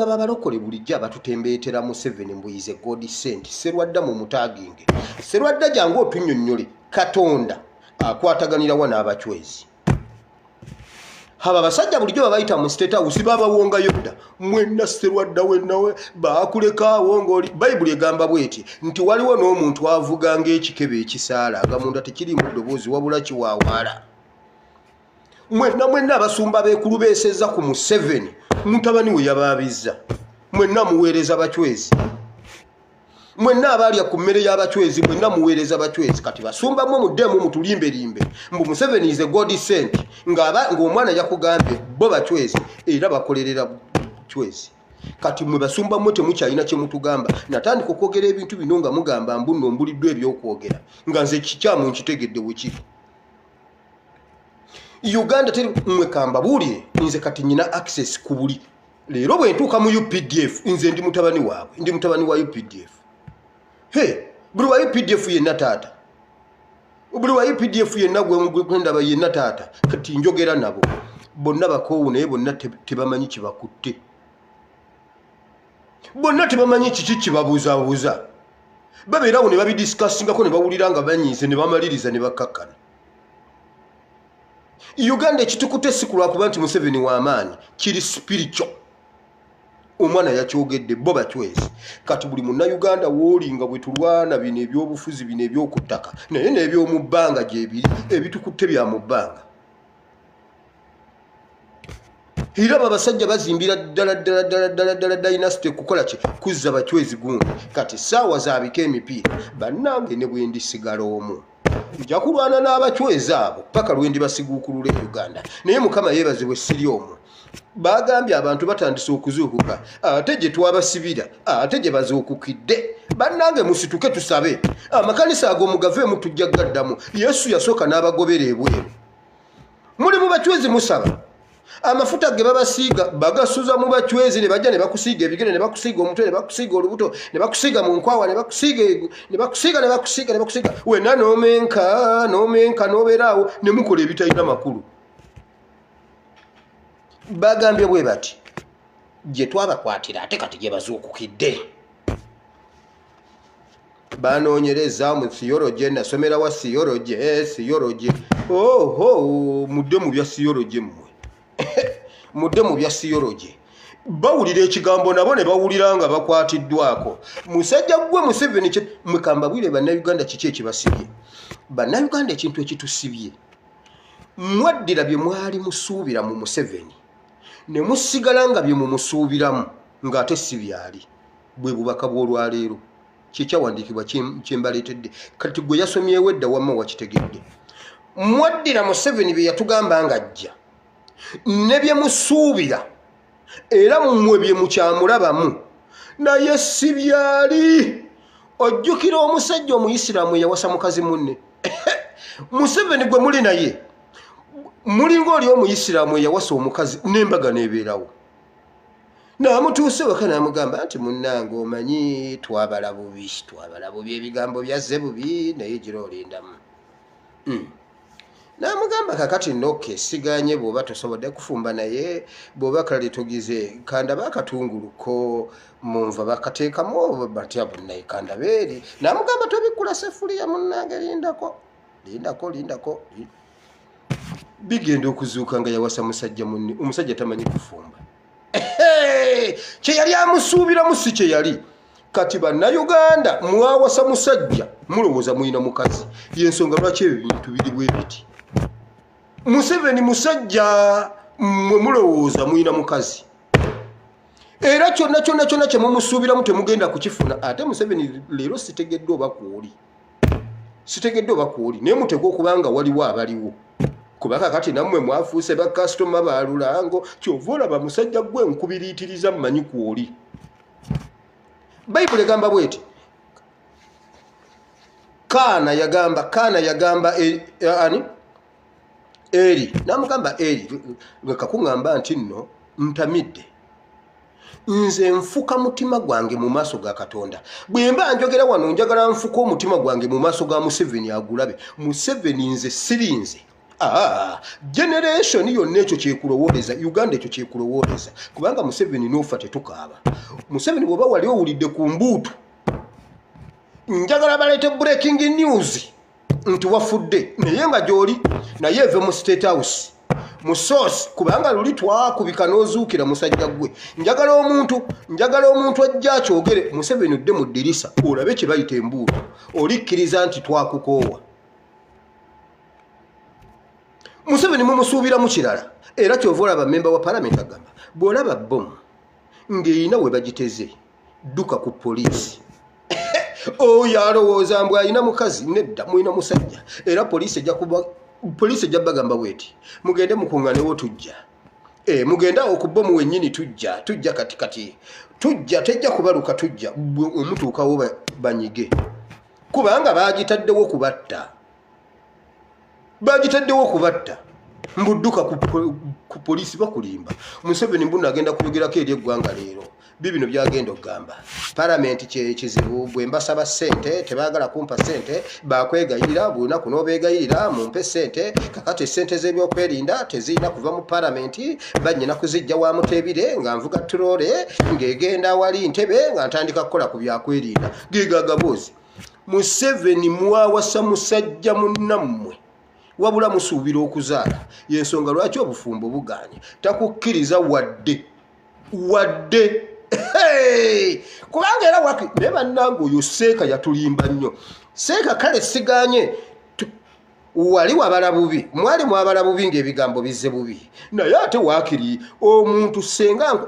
b'abalokole bulijjo abatutembeetera Museveni mbuyize God sent Serwadda mu mutaaginge Serwadda jangu otunnyonnyole Katonda akwataganirawa n'abachwezi aba abasajja bulijjo babayita mu State House babawongayo dda mwenna Serwadda wennawe baakulekaawo ng'oli Bayibuli egamba bweti nti waliwo n'omuntu avuga ng'ekikebe ekisaala agamunda tekirimu ddoboozi wabula kiwaawaala mwenna abasumba beekulu beesezza ku Museveni mutabani we yabaabizza mwenna muweereza bachwezi mwenna abalya ku mmere y'abachwezi mwenna muweereza bachwezi kati basumba mwe muddemu mutulimbelimbe mbu Museveni is a God sent ng'omwana yakugambye bo bachwezi era bakolerera chwezi kati mwe basumba mwe temukyalina kye mutugamba natandika okwogera ebintu bino nga mugamba mbuno mbuliddwa ebyokwogera nga nze kikyamu nkitegedde wekiri Uganda teri mwe kamba buulire nze kati nyina access ku buli leero bwe ntuuka mu UPDF nze ndi mutabani waabwe ndi mutabani wa UPDF buli wa UPDF yenna taata buli wa UPDF yenna gwe ndaba yenna taata kati njogera nabo bonna bakoowu naye bonna tebamanyi kibakutte, bonna tebamanyi kiki kibabuuzaabuuza. Babeerawo ne babidiscussingako ne bawulira nga banyiise ne bamaliriza ne bakkakkana. Uganda ekitukutte si kulwakuba nti Museveni w'amaanyi, kiri spiritual. Omwana yakyogedde bo bachwezi. Kati buli munnayuganda w'oli nga bwe tulwana bino ebyobufuzi bino eby'oku ttaka naye n'eby'omu bbanga gyebiri ebitukutte bya mu bbanga. Era abasajja bazimbira ddala dynasty kukola ki kuzza bachwezi gundi. Kati saawa zaabika emipiira bannange ne bwe ndisigala omu nja kulwana n'abachwezi abo paka lwe ndibasiguukulula e Uganda. Naye Mukama yeebazibwe siri omu. Bagambye abantu batandise okuzuukuka ate gye twabasibira ate gye bazuukukidde. Bannange musituke tusabe amakanisa ago mugaveemu tujja gaddamu. Yesu yasooka n'abagobera ebweru. Muli mu bachwezi musaba amafuta ge babasiiga bagasuza mu bachwezi ne bajja ne bakusiiga ebigere ne bakusiiga omutwe ne bakusiiga olubuto ne bakusiiga mu nkwawa ne bakusiiga wenna n'omenka n'obeeraawo ne mukola ebitalina makulu. Bagambye bwe bati gye twabakwatira ate kati gye bazuukukidde. Banoonyereza mu theology, nasomera wa theology mudde mu bya theology mmwe mudde mu bya theology. Bawulira ekigambo nabo ne bawulira nga bakwatiddwako. Musajja gwe Museveni mwekambabwire bannayuganda kiki ekibasibye. Bannayuganda ekintu ekitusibye mwaddira bye mwali musuubira mu Museveni ne musigala nga bye mumusuubiramu ng'ate si byali. Bwe bubaka bw'olwaleero kikyawandiikibwa kyembaleetedde. Kati gwe yasomyewo edda wamma wakitegedde. Mwaddira Museveni bye yatugamba ng'ajja ne bye musuubira era mmwe bye mukyamulabamu naye si byali. Ojjukira omusajja Omuyisiraamu eyawasa mukazi munne Museveni gwe muli naye mulinga oli Omuyisiraamu eyawasa omukazi n'embaga n'ebeerawo. N'amutuuse waka n'amugamba nti munnange omanyi twabala bubi ebigambo byazze bubi naye gira olindamu. N'amugamba kakati noke siganye bw'oba tosobodde kufumba naye bw'oba kale togize kanda bakatunguluko munva bakateekamu batya bunnaye kanda beeri. N'amugamba tobikkula sefuliya munnange lindako. Bigenda okuzuuka nga yawasa musajja munne. Omusajja tamanyi kufumba. Kye yali amusuubiramu si kye yali. Kati bannayuganda mwawasa musajja mulowooza mulina mukazi. Y'ensonga lwaki ebintu biri bwe biti. Museveni musajja mwe mulowooza mulina mukazi. Era kyonna kye mumusuubiramu temugenda kukifuna. Ate Museveni leero sitegedde oba kwoli. Naye mutegeka okubanga waliwo abaliwo. Kuba kakati nammwe mwafuuse bakasitoma ba Lulango kyova olaba musajja gwe nkubiriitiriza mmanyi kwoli. Bayibuli egamba bweti Kaana yagamba Eri n'amugamba Eri leka kuŋŋamba nti nno ntamidde nze nfuka mutima gwange mu maaso ga Katonda. Bwe mba njogera wano njagala nfuka omutima gwange mu maaso ga Museveni agulabe. Museveni nze sirinze. Generation yonna ekyo kyekulowooleza. Uganda ekyo kyekulowooleza. Kubanga Museveni n'ofa tetukaaba. Museveni bw'oba wali owulidde ku mbuutu njagala baleete breaking news nti wafudde naye nga gy'oli naye eve mu State House mu source kubanga luli twakubika n'ozuukira musajja gwe. Njagala omuntu ajja akyogere Museveni odde mu ddirisa olabe kye bayita embuutu olikkiriza nti twakukoowa. Museveni mumusuubiramu kirala era kyova olaba memba wa Parliament agamba bw'olaba bomu ng'erina we bagiteze dduka ku poliisi. Oyo alowooza mbwe alina mukazi nedda mulina musajja era poliisi ejja bagamba bweti mugende mukuŋŋanewo tujja. Mugenda okubbomu wennyini tujja katikati tujja tejja kubaluka tujja omutuukawo banyige kubanga bagitaddewo kubatta mbudduka ku poliisi bakulimba. Museveni mbunna agenda kuyogerako eri eggwanga leero bibino byagenda okugamba parliament kizibu bwe mbasaba ssente tebaagala kumpa ssente bakwegayirira bunaku n'obeegayirira mumpe ssente kakati ssente z'ebyokwerinda tezirina kuva mu parliament bannyina kuzijja wa Mutebire nga nvuga tulole ng'egenda wali Ntebe nga ntandika kukola ku byakwerinda gegagaboozi Museveni mwawasa musajja munnammwe wabula musuubira okuzaala yensonga lwaki obufumbo buganye takukkiriza wadde kubanga era waki ne bannange oyo Seeka yatulimba nnyo Seeka kale siganye wali wabala bubi mwali mwabala bubi ng'ebigambo bizze bubi naye ate waakiri omuntu senga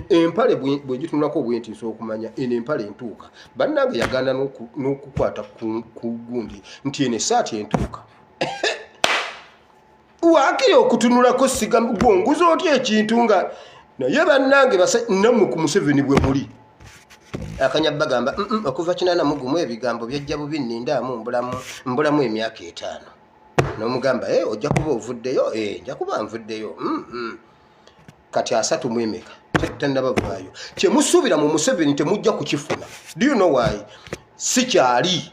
empale bwe gitunulako bwenti nsobola okumanya eno empale entuuka bannange yaganda n'okukwata ku gundi nti eno essaati entuuka waakiri okutunulako siga gwonguza otya ekintu nga naye bannange nammwe ku Museveni bwe muli akanyabba gamba okuva 84 ebigambo byajja bubi nnindaamu mbulamu emyaka 5 n'omugamba ojja kuba ovuddeyo nja kuba nvuddeyo kati 3 mu emeka tannabavaayo kyemusuubira mu Museveni temujja kukifuna do you know why sikyali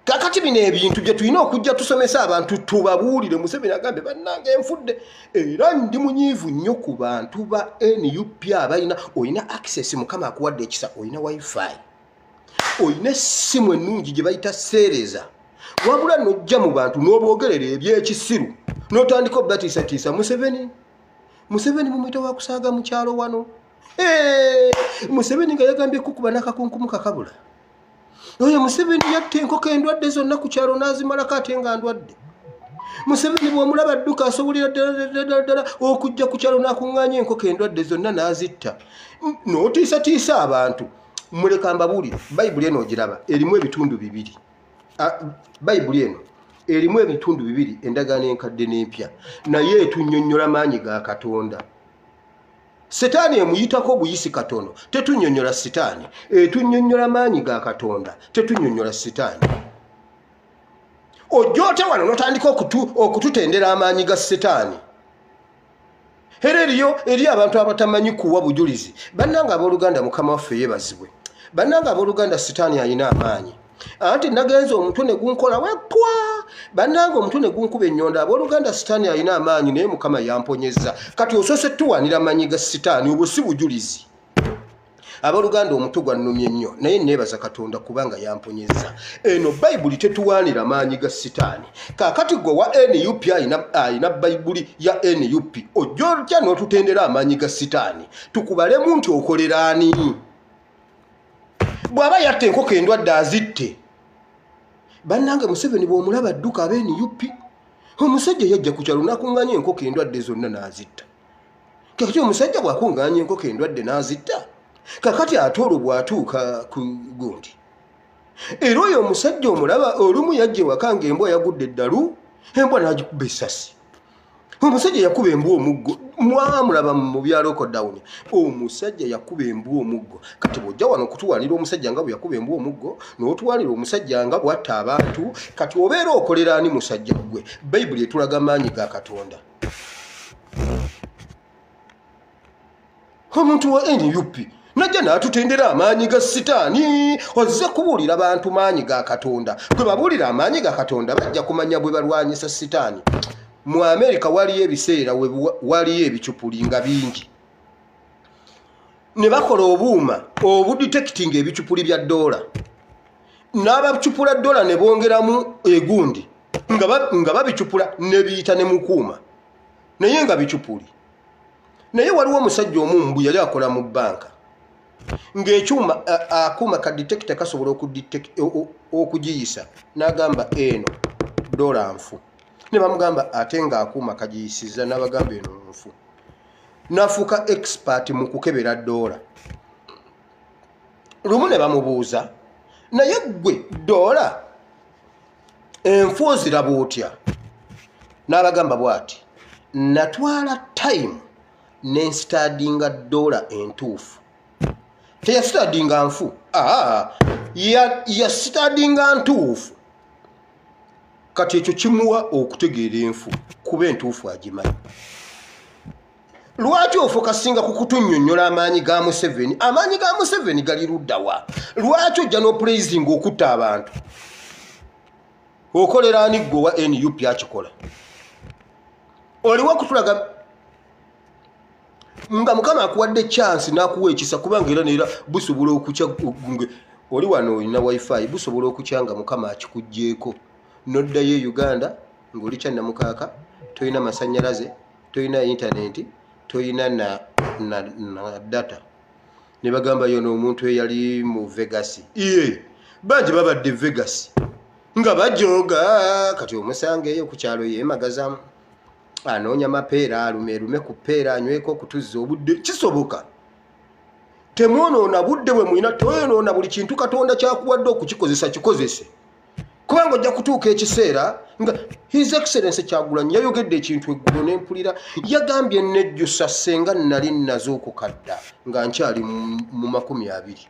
kakati bino ebintu bye tulina okujja tusomesa abantu tubabuulire Museveni agambe bannange enfudde era ndi munyiivu nnyo ku bantu ba NUP abalina olina access mukama akuwadde ekisa olina wifi olina essimu ennungi gye bayita seereza wabula n'ojja mu bantu n'oboogerera ebyekisiru n'otandika obbatiisatiisa Museveni mumwita wa kusaaga mu kyalo wano Museveni nga yagambye kukuba n'akakunkumu kakabula oyo Museveni yatte enkoko endwadde zonna ku kyalo n'azimalako ate nga ndwadde Museveni bw'omulaba dduka asobolera ddala okujja ku kyalo n'akuŋŋaanya enkoko endwadde zonna n'azitta n'otiisatiisa abantu muleka mbabuulire bayibuli eno ogiraba erimu ebitundu bibiri bayibuli eno erimu ebitundu bibiri endagaano enkadde n'empya naye etunnyonnyola maanyi ga Katonda Setaani emuyitako buyisi katono tetunnyonnyola Setaani etunnyonnyola maanyi ga Katonda tetunnyonnyola Setaani ojoote wano n'otandika okututendera amaanyi ga Setaani era eri abantu abatamanyi kuwa bujulizi bannanga abooluganda mukama waffe yeebazibwe bannanga abooluganda Setaani alina amaanyi anti nagenza omutwe ne gunkola wepwa bannanga omutwe ne gunkuba ennyonda abooluganda Setaani alina amaanyi naye mukama yamponyeza kati osoose tuwanira amanyi ga Setaani obwo si bujulizi abooluganda omutwe gwannumye nnyo naye neebaza Katonda kubanga yamponyeza eno bayibuli tetuwaanira amaanyi ga Setaani kaakati gwe wa NUP ayina bayibuli ya NUP ojja otya n'otutendera amaanyi ga Setaani tukubalemu nti okolera ani bw'aba yatta enkoko endwadde azitte bannange Museveni bw'omulaba dduka aba NUP omusajja yajja ku kyalo n'akuŋŋaanya enkoko endwadde zonna n'azitta kakati omusajja bw'akuŋŋaanya enkoko endwadde n'azitta kakati ate olwo bw'atuuka ku gundi era oyo omusajja omulaba olumu yajja ewaka ng'embwa yagudde eddalu embwa n'agikuba essasi omusajja yakuba embwa omuggo mwamulaba mu byalo kodawuni omusajja yakuba embwa omuggo kati bw'ojja wano okutuwalira omusajja nga bwe yakuba embwa omuggo n'otuwalira omusajja nga bw'atta abantu kati obeera okolera ani musajja gwe bayibuli etulaga amaanyi ga Katonda omuntu wa NUP najja n'atutendera amaanyi ga Setaani ozze kubuulira bantu maanyi ga Katonda gwe babuulira amaanyi ga Katonda bajja kumanya bwe balwanyisa Setaani mu Amerika waliyo ebiseera waliyo ebicupuli nga bingi ne bakola obuuma obudetectinga ebicupuli bya dola n'abacupula dola ne bongeramu egundi nga babicupula ne biyita ne mukuuma naye nga bicupuli naye waliwo omusajja omumbu yali akola mu bbanka ng'ekyuma akuuma ka detector kasobola okugiyisa n'agamba eno dola nfu ne bamugamba ate ng'akuuma kagiyisiza n'abagamba eno nfu n'afuuka expert mu kukebera dola lumu ne bamubuuza naye ggwe dola enfu oziraba otya n'abagamba bw'ati natwala time n'ensitadinga dola entuufu teyasitadinga nfu yasitadinga ntuufu kati ekyo kimuwa okutegeera enfu kuba entuufu agimanyi lwaki ofokasinga ku kutunnyonnyola amaanyi ga Museveni? Amaanyi ga Museveni gali luddawa? Lwaki ojja n'opraising okutta abantu? Okolera ani gwe wa NUP akikola? Oliwo okutulaga nga Mukama akuwadde chance n'akuwa ekisa kubanga era neera busobola okukya. Oli wano olina wifi, busobola okukyanga Mukama akikugjeeko n'oddayo e Uganda ng'oli kyannamukaaka, toyina masannyalaze, toyina internet, toyina na data. Ne bagamba yo n'omuntu eyali mu Vegas. Bangi babadde Vegas nga bajooga kati omusangeeyo ku kyalo yeemagazamu anoonya mapeera alumerume ku ppeera anyweko okutuzza obudde. Kisoboka. Temwonoona budde bwe mulina, toyonoona buli kintu Katonda kyakuwadde okukikozesa kikozese. Kubanga ojja kutuuka ekiseera nga His Excellency Kyagulanyi yayogedde ekintu eggulo n'empulira. Yagambye nejjusa senga nali nazo okukadda nga nkyali mu 20.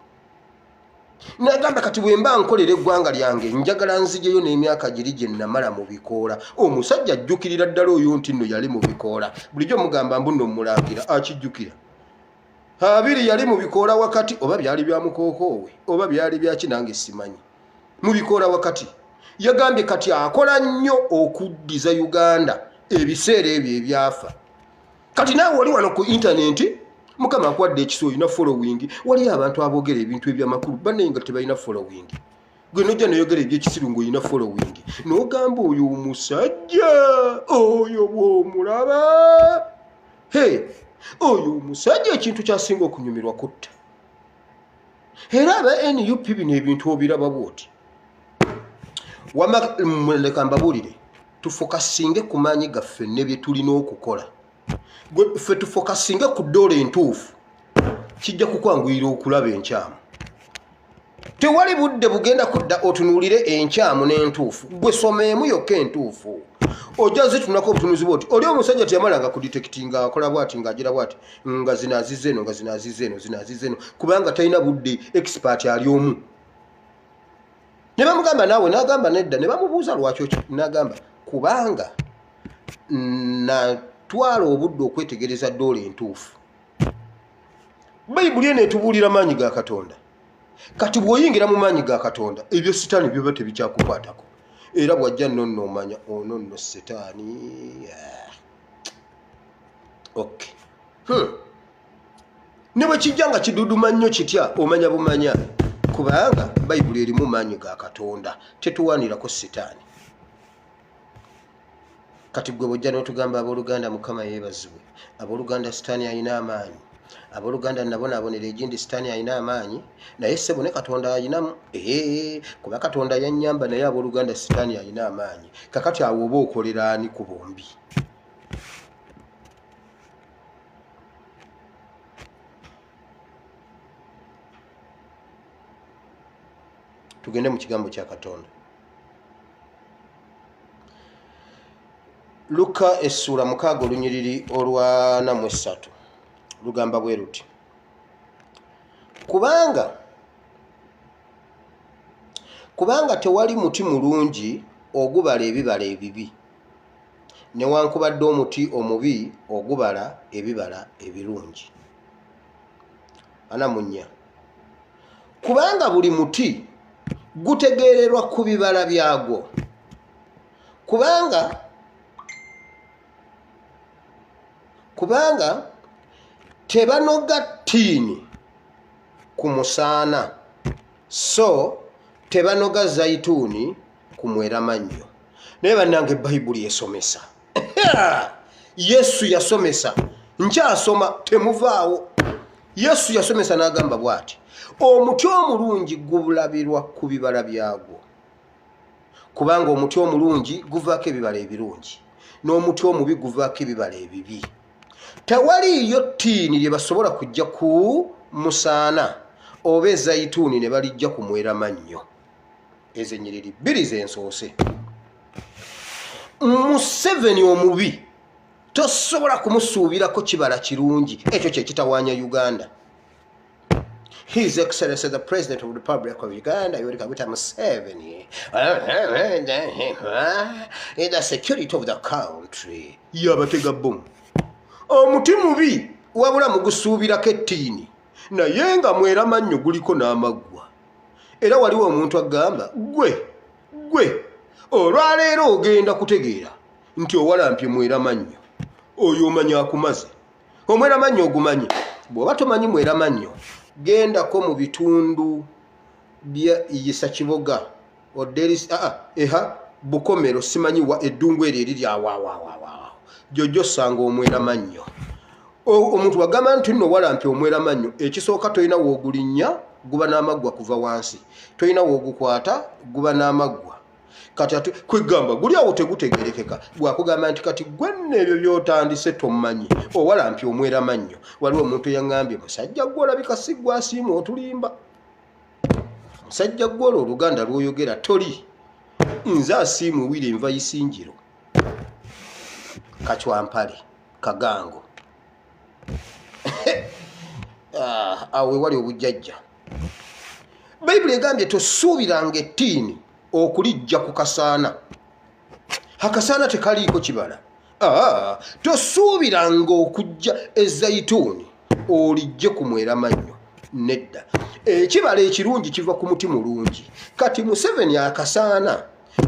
Nagamba kati bwe mba nkolera eggwanga lyange njagala nzijeyo n'emyaka giri gye namala mu bikoola. Omusajja ajjukirira ddala oyo nti nno yali mu bikoola. Bulijjo mugamba mbu nno mulangira akijjukira. 2 yali mu bikoola wakati, oba byali bya mukookoowe oba byali bya kinange simanyi. Mu bikoola wakati yagambye kati akola nnyo okuddiza Uganda ebiseera ebyo ebyafa. Kati naawe oli wano ku internet Mukama akwadde ekiso olina following. Waliyo abantu aboogera ebintu ebyamakulu banne nga tebalina following. Gwe nojja noyogera ebyekisiru ng'olina following. N'ogamba oyo omusajja oyo bw'omulaba. Oyo omusajja ekintu kyasinga okunyumirwa kutta. Era aba NUP bino ebintu obiraba bwoti. Leka mbabuulire, tufokasinge ku maanyi gaffe ne bye tulina okukola. Ffe tufokasinge ku ddoola entuufu, kijja kukwanguyira okulaba enkyamu. Tewali budde bugenda kudda otunuulire enkyamu n'entuufu. Gwe someemu yokka entuufu. Ojja zitunako obutunuzi bwoti. Oli omusajja teyamalanga ku detectinga akola bwati ng'agira bwati nga zinaazize eno nga zinaazize eno zinaazize eno kubanga talina budde expert ali omu. Ne bamugamba naawe n'agamba nedda, ne bamubuuza lwaki n'agamba kubanga natwala obudde okwetegereza ddoola entuufu. Bayibuli eno etubuulira maanyi ga Katonda. Kati bw'oyingira mu maanyi ga Katonda ebyo sitaani byoba tebikyakukwatako. Era bw'ajja nno omanya ono nno setaani. Okay. Ne bwe kijja nga kiduduma nnyo kitya omanya bumanya kubanga Bayibuli erimu maanyi ga Katonda tetuwaanirako setaani. Kati gwe bw'ojja n'otugamba abooluganda Mukama yeebazibwe. Abooluganda setaani alina amaanyi. Abooluganda nabonabonera egindi sitaani alina amaanyi naye ssebo ne Katonda alinamu. Kuba Katonda yannyamba naye abooluganda sitaani alina amaanyi. Kakati awo oba okolera ani ku bombi? Tugende mu kigambo kya Katonda. Luka essula 6 olunyiriri olwa 43 lugamba bwe luti. Kubanga tewali muti mulungi ogubala ebibala ebibi, newankubadde omuti omubi ogubala ebibala ebirungi. Anamunya. Kubanga buli muti gutegeererwa ku bibala byagwo. Kubanga tebanoga ttiini ku musaana, so tebanoga zayituuni ku mweramannyo. Naye bannange Bayibuli esomesa. Yesu yasomesa. Nkyasoma temuvaawo. Yesu yasomesa n'agamba bw'ati. Omuti omulungi gulabirwa ku bibala byagwo. Kubanga omuti omulungi guvaako ebibala ebirungi, n'omuti omubi guvaako ebibala ebibi. Tewaliyo ttiini lye basobola kujja ku musaana oba ezayituuni ne balijja ku mweramannyo. Ezo ennyiriri 2 z'ensoose. Museveni omubi tosobola kumusuubirako kibala kirungi. Ekyo kye kitawaanya Uganda. His Excellency the President of the Republic of Uganda, Yoweri Kaguta Museveni, is the security of the country. Yabatega boom. omuti mubi wabula mugusuubirako ettiini naye nga mweramannyo guliko n'amaggwa. Era waliwo omuntu agamba gwe olwaleero ogenda kutegeera nti owalampye mweramannyo oyo omanyi akumaze. Omweramannyo ogumanyi. Bw'oba tomanyi mweramannyo gendako mu bitundu bya Iyisa Kiboga Bukomero simanyi wa eddungu eryo eriri awaawaawaawaawo jjojjo osanga omweramannyo. Omuntu wagamba nti nno walampye omweramannyo ekisooka tolina woogulinnya guba n'amaggwa kuva wansi, tolina woogukwata guba n'amaggwa. Kati kwegamba guli awo tegutegerekeka bwakugamba nti kati gwe nno ebyo by'otandise tomanyi owalampye omweramannyo. Waliwo omuntu eyaŋŋambye musajja gwe olabika si gwasiima otulimba. Musajja gwe olwo Oluganda lw'oyogera toli. Nze asiimuwire enva Isinjiro Kacwampale Kagango awe wali obujjajja. Bayibuli egambye tosuubiranga ettiini okulijja ku kasaana. Akasaana tekaliiko kibala. Tosuubiranga okujja ezayituuni olijje ku mweramannyo. Nedda. Ekibala ekirungi kiva ku muti mulungi. Kati Museveni akasaana,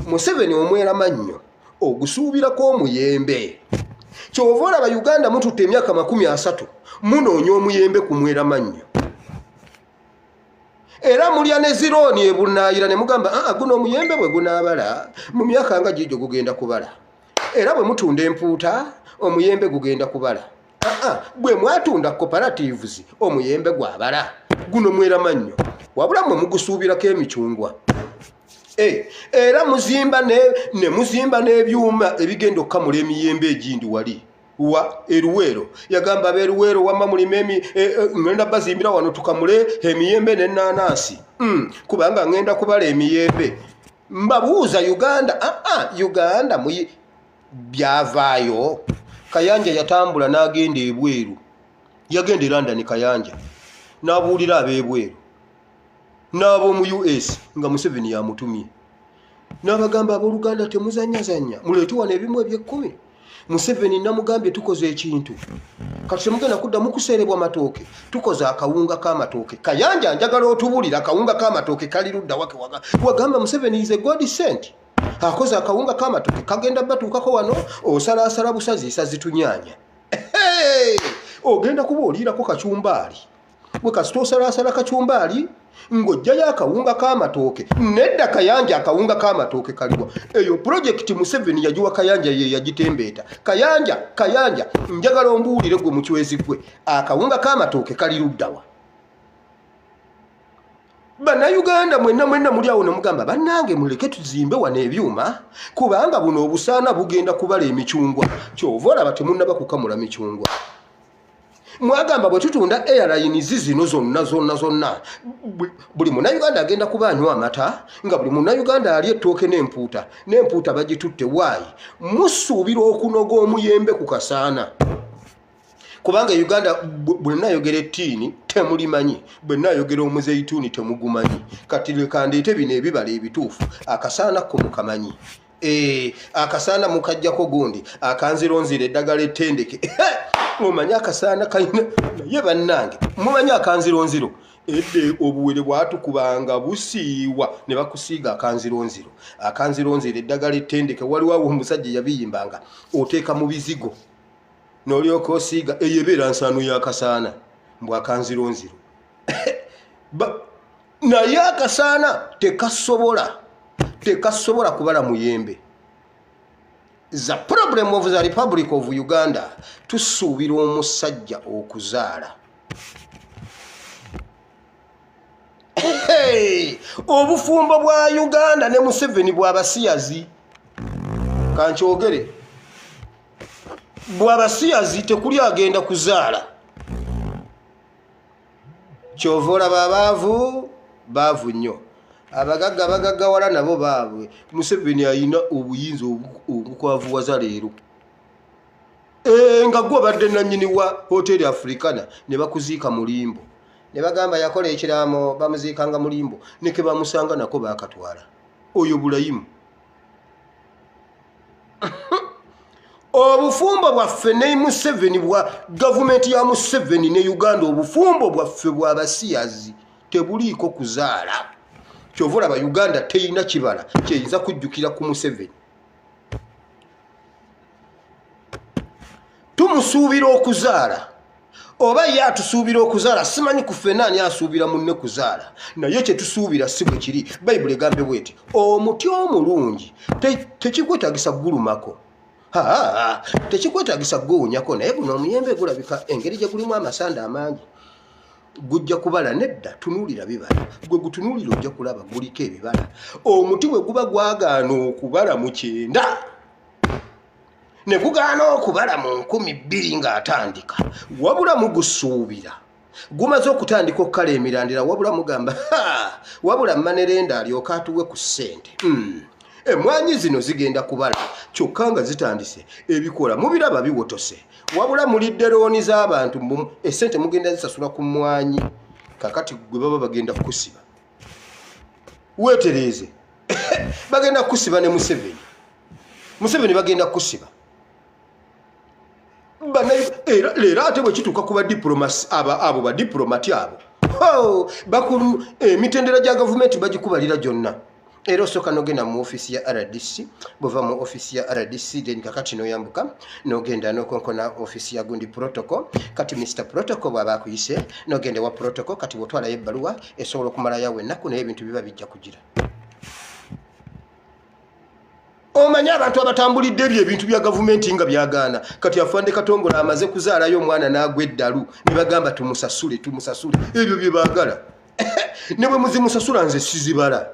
Museveni omweramannyo ogusuubirako omuyembe. Kyova olaba Uganda mututte emyaka 30 munoonya omuyembe ku mweramannyo. Era mulya ne zirooni ebunaayira ne mugamba guno omuyembe bwe gunaabala mu myaka nga gijjo gugenda kubala. Era bwe mutunda empuuta omuyembe gugenda kubala. Bwe mwatunda cooperatives omuyembe gwabala. Guno mweramannyo wabula mwe mugusuubirako emicungwa. Era muzimba ne muzimba n'ebyuma ebigenda okkamula emiyembe egindi wali wa Eruwero. Yagamba ab'Eruwero wamma mulime ngenda bazimbira wano tukamule emiyembe n'ennaanasi. Kubanga ngenda kubala emiyembe. Mbabuuza Uganda Uganda byavaayo. Kayanja yatambula n'agenda ebweru. Yagenda e London Kayanja n'abuulira ab'ebweru n'ab'omu US nga Museveni yamutumye. N'abagamba ab'Oluganda temuzanyazanya muleete wano ebimu eby'ekkumi. Museveni namugambye tukoze ekintu. Kati temugenda kuddamu kuseerebwa matooke. Tukoze akawunga k'amatooke. Kayanja njagala otubulira akawunga k'amatooke kali ludda wake wagamba Museveni is a God sent. Akoze akawunga k'amatooke kagenda batuukako wano osalaasala busazi sazitunyaanya. Ogenda kubuulirako kacumbaali. Bwe kasita osalaasala kacumbaali ng'ojjayo akawunga k'amatooke. Nedda Kayanja akawunga k'amatooke kaliwa. Eyo project Museveni yagiwa Kayanja ye yagitembeeta. Kayanja njagala ombuulire gwe mu kiwezi gwe akawunga k'amatooke kali luddawa. Bannayuganda mwenna muli awo ne mugamba bannange muleke tuzimbe wano ebyuma kubanga buno obusaana bugenda kubala emicungwa. Kyova olaba temunnaba kukamula micungwa. Mwagamba bwe tutunda airlines zino zonna buli Munnayuganda agenda kuba anywa amata nga buli Munnayuganda ali ettooke n'empuuta bagitutte. Waayi musuubira okunoga omuyembe ku kasaana. Kubanga Uganda bwe nayogera ettiini temulimanyi, bwe nayogera omuzeyituuni temugumanyi. Kati leka ndeete bino ebibala ebituufu akasaana ko mukamanyi. Akasaana mukajjako gundi akanzironzira eddagala ettendeke. Mumanyi akasaana kayina naye bannange mumanyi akanzironziro edde obuwere bwatukubanga busiiwa ne bakusiiga akanzironziro. Akanzironzira eddagala ettendeke waliwo omusajja yabiyimbanga oteeka mu bizigo n'olyoka osiiga eyebeera nsaano y'akasaana mbw akanzironziro. Naye akasaana tekasobola kubala muyembe. The problem of the Republic of Uganda tusuubira omusajja okuzaala. Obufumbo bwa Uganda ne Museveni bw'abasiyazi. Kankyogere bw'abasiyazi tekuli agenda kuzaala. Kyova olaba baavu nnyo. Abagagga wala nabo baabwe. Museveni ayina obuyinza obukwavuwaza leero. Nga gwe badde nannyini wa hoteli Africana ne bakuziika mulimbo. Ne bagamba yakola ekiraamo bamuziikanga mulimbo. Ne ke bamusanga nako baakatwala. Oyo bulayimu. obufumbo bwaffe ne Museveni bwa gavumenti ya Museveni ne Uganda obufumbo bwaffe bwa basiyazi tebuliiko kuzaala kyova olaba Uganda teyina kibala kyeyinza kujjukira ku Museveni tumusuubira okuzaala oba ye atusuubira okuzaala simanyi ku ffe naani asuubira munne kuzaala naye kye tusuubira si bwe kiri bayibuli egambe bweti omuti omulungi tekikwetagisa gulumako tekikwetagisa gwewunyako naye guno omuyembe gulabika engeri gye gulimu amasanda amangi gujja kubala nedda tunuulira bibala gwe gutunuulira ojja kulaba guliko ebibala omuti bwe guba gwagaana okubala mu 9 ne gugaana okubala mu 2000 ng'atandika wabula mugusuubira gumaze okutandika okukala emirandira wabula mugamba wabula manerenda alyoka atuwe ku ssente emwanyi zino zigenda kubala kyokka nga zitandise ebikola mubiraba biwotose wabula mulidde looni z'abantu essente mugenda zisasula ku mwanyi kakati gwe baba bagenda kusiba weetereeze bagenda kusiba ne Museveni bagenda kusiba leero ate bwe kituuka ku badiplomasi abo badiplomati abo bakulu emitendera gya gavumenti bagikubalira gyonna era osooka n'ogenda mu ofisi ya RDC bwova mu ofisi ya RDC then kakati n'oyambuka n'ogenda n'okonkona ofisi ya gundi protocol kati Mr. Protocol bw'aba akuyise n'ogenda wa protocol kati bw'otwalayo ebbaluwa esobola okumalayo ennaku naye ebintu biba bijja kugira omanye abantu abatambulidde ebyo ebintu bya gavumenti nga byagaana kati afande Katongola amaze kuzaalayo omwana n'agwa eddalu ne bagamba tumusasule ebyo bye baagala ne bwe muzimusasula nze sizibala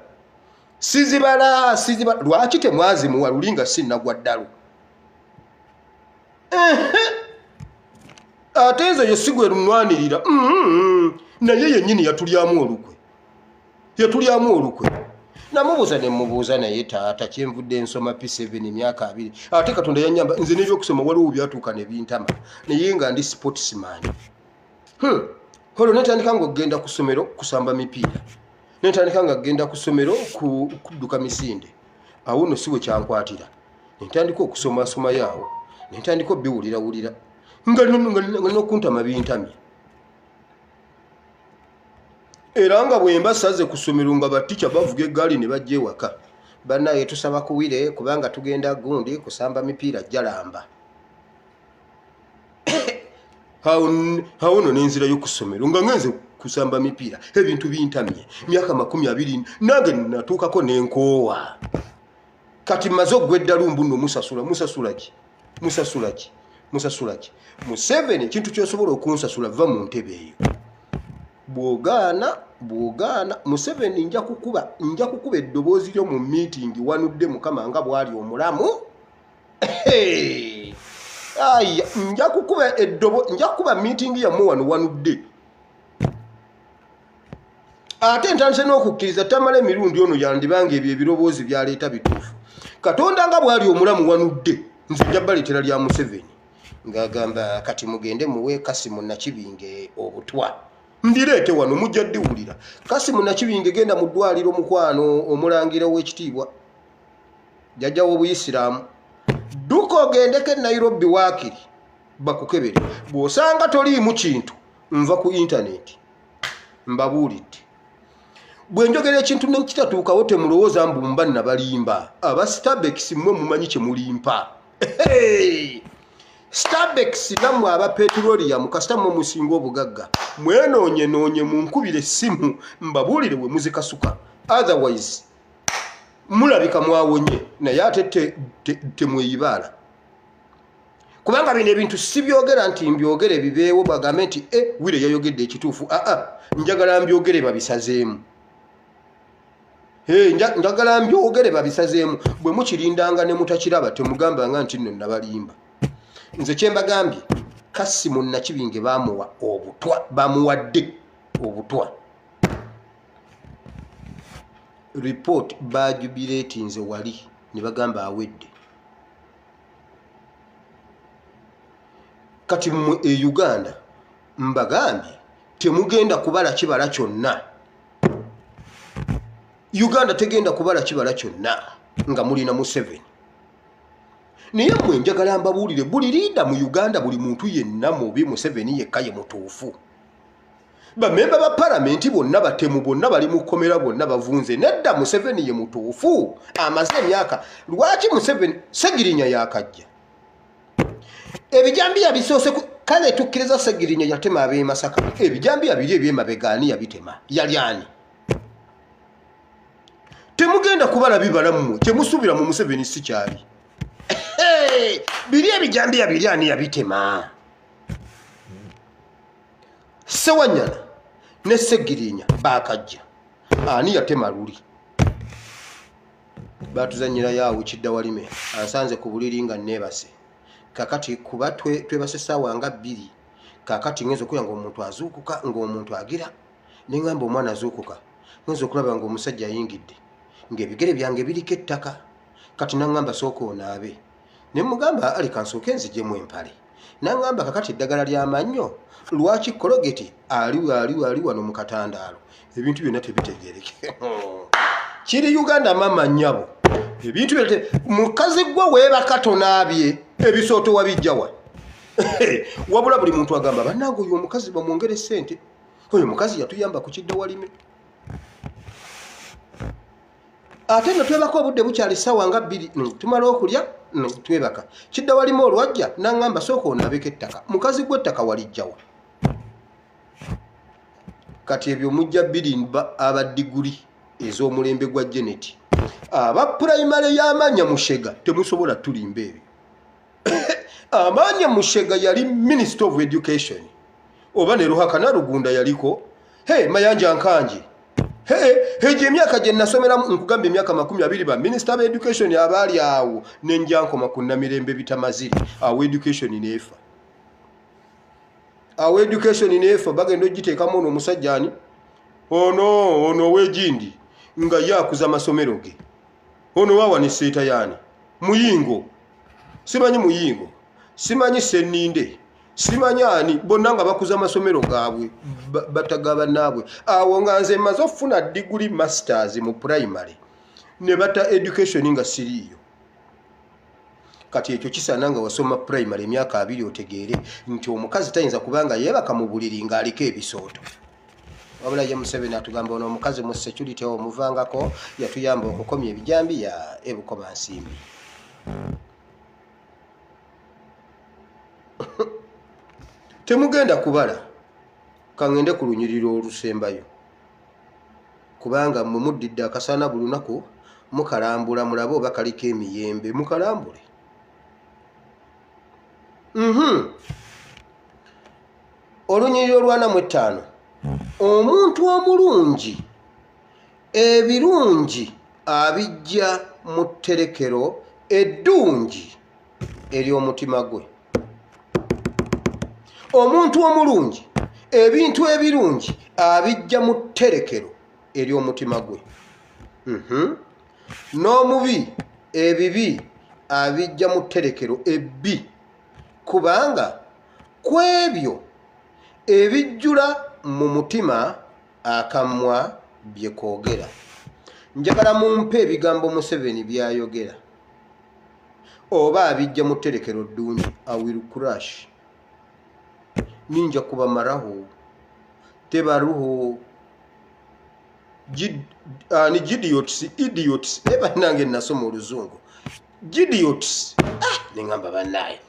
lwaki temwazimuwa lulinga sinnagwa ddalu ate ezo ye sigwe lunwanirira naye yennyini yatulyamu olukwe namubuuza ne mubuuza naye taata kyenvudde ensoma P7 emyaka 2 ate Katonda yanyamba nze n'ebyokusoma waliwo byatuuka ne bintama naye nga ndi sportsman olwo netandika nga okgenda ku ssomero kusamba mipiira netandika nga genda ku ssomero kudduka misinde awo nno siwe kyankwatira netandika okusomasoma yaawo netandika obiwulira nga nokuntama bintamye era nga bwemba saze ku ssomero nga batica bavuga eggaali ne bajja ewaka bannaye tusaba kuwire kubanga tugenda gundi kusamba mipiira jalamba hawo no nenzirayo ku ssomero nga ngenze kusamba mipiira ebintu bintamye myaka 20 nange natuukako nenkoowa kati maze ogweddalu nno musasula ki Museveni ekintu kyosobola okunsasula va mu ntebe eyo bw'ogaana Museveni nja kukuba eddoboozi lyo mu meeting wanudde mukama nga bwali omulamu nja kukuba meeting yammwe wano wanudde ate ntandise n'okukkiriza tamala emirundi ono yandibanga ebyo ebiroboozi byaleeta bituufu Katonda nga bwali omulamu wanudde nze nja baleetera lya Museveni ng'agamba kati mugende muwe Kasimu Nakibinge obutwa ndireete wano mujja ddiwulira Kasimu Nakibinge genda mu ddwaliro mukwano omulangira w'ekitiibwa jjajja w'Obuyisiraamu dduka ogendeko Nairobi waakiri bakukebere bw'osanga toliimu kintu nva ku intaneti mbabuulidde bwe njogera ekintu nekitatuukawo temulowooza mbu mba nabalimba aba Starbex mmwe mumanyi kye mulimpa Starbex nammwe aba petroleum kasita mmwe musinga obugagga mwenoonye munkubire essimu mbabuulire we muzikasuka otherwise mulabika mwawonye naye ate temweyibaala kubanga bino ebintu si byogera nti mbyogere bibeewo bagambe nti wire yayogedde ekituufu njagala mbyogere babisazeemu njagala mbyogere babisazeemu bwe mukirindanga ne mutakiraba temugambanga nti nno nabalimba nze kyembagambye Kasimu Nakibinge bamuwadde obutwa report bajubileetinze wali ne bagamba awedde kati mu Uganda mbagambye temugenda kubala kibala kyonna Uganda tegenda kubala kibala kyonna nga mulina Museveni Niye mmwe njagala mbabuulire buli liida mu Uganda buli muntu yenna mubi Museveni yekka ye mutuufu. Bamemba ba palamenti bonna batemu bonna bali mu kkomera bonna bavunze nedda Museveni ye mutuufu amaze emyaka. Lwaki Museveni Segirinya yakajja ebijambiya bisoose kale tukkiriza Segirinya yatema ab'e Masaka ebijambiya biri eby'emabega yabitema yali ani? Temugenda kubala bibala mmwe kyemusuubira mu Museveni si kyali. Biri ebijambiya biri ani yabitema? Sewanyana ne Segirinya bakajja ani yatema luli? Batuzanyira yawo Kiddawalime ansanze ku buliri nga neebase kakati kuba twebase ssaawa nga 2 kakati ngenza okulya ng'omuntu azuukuka ng'omuntu agira neŋŋamba omwana azuukuka ngenza okulaba ng'omusajja ayingidde ng'ebigere byange biriko ettaka kati naŋŋamba sooka onaabe ne mugamba ali kansooke nzijjemu empale naŋŋamba kakati eddagala ly'amannyo lwaki kologeti ali wano mu katandaalo ebintu byonna tebitegereke. Kiri Uganda mama nnyabo ebintu byonna mukazi gwe weebaka tonaabye ebisooto wabijjawa. Wabula buli muntu agamba bannange oyo omukazi bamwongere ssente oyo omukazi yatuyamba ku Kiddawalime. Ate nga twebaka obudde bukyali ssaawa nga 2 tumala okulya twebaka Kiddawalime olwajja naŋŋamba sooka onaabeko ettaka mukazi gw'ettaka walijjawa. Kati ebyo mujja birimba abadiguli ez'omulembe gwa Janet aba primary y'Amanya Mushega temusobola tulimba ebyo. Amanya Mushega yali Minister of Education oba ne Ruhakana Rugunda yaliko Mayanja Nkanje heje emyaka gye nasomera nkugamba emyaka 20 ba Minister of Education abaali awo nenjankoma ku Namirembe bitamaziri awo education nefa. Awo education nefa bagenda ogiteekamu ono omusajja ani ono wejindi nga yakuza amasomero ge ono wawa ne seeta yani Muyingo simanyi Muyingo simanyi Seninde simanyi ani bonna nga bakuza amasomero gaabwe batagaba naabwe awo nga nze maze ofuna degree masters mu primary ne bata education nga siriyo. Kati ekyo kisaana nga wasoma primary emyaka 2 otegeere nti omukazi tayinza kubanga yeebaka mu buliri ng'aliko ebisooto. Wabula ye Museveni atugamba ono omukazi mu security omuvangako yatuyamba okukomya ebijambiya ebukoma nsimbi. Temugenda kubala kangende ku lunyiriro olusembayo kubanga mwe muddidde akasaana buli lunaku mukalambula mulabe oba kaliko emiyembe mukalambule. Olunyiriro olwana mu 5 omuntu omulungi ebirungi abijja mu tterekero eddungi ery'omutima gwe. Omuntu omulungi ebintu ebirungi abijja mu tterekero ery'omutima gwe. N'omubi ebibi abijja mu tterekero ebbi kubanga kwebyo ebijjula mu mutima akamwa bye koogera. Njagala mumpe ebigambo Museveni byayogera oba abijja mu tterekero ddungi. I will crush ninja kubamaraho tebaruho idiots nange nasoma oluzungu idiots ningamba bannaye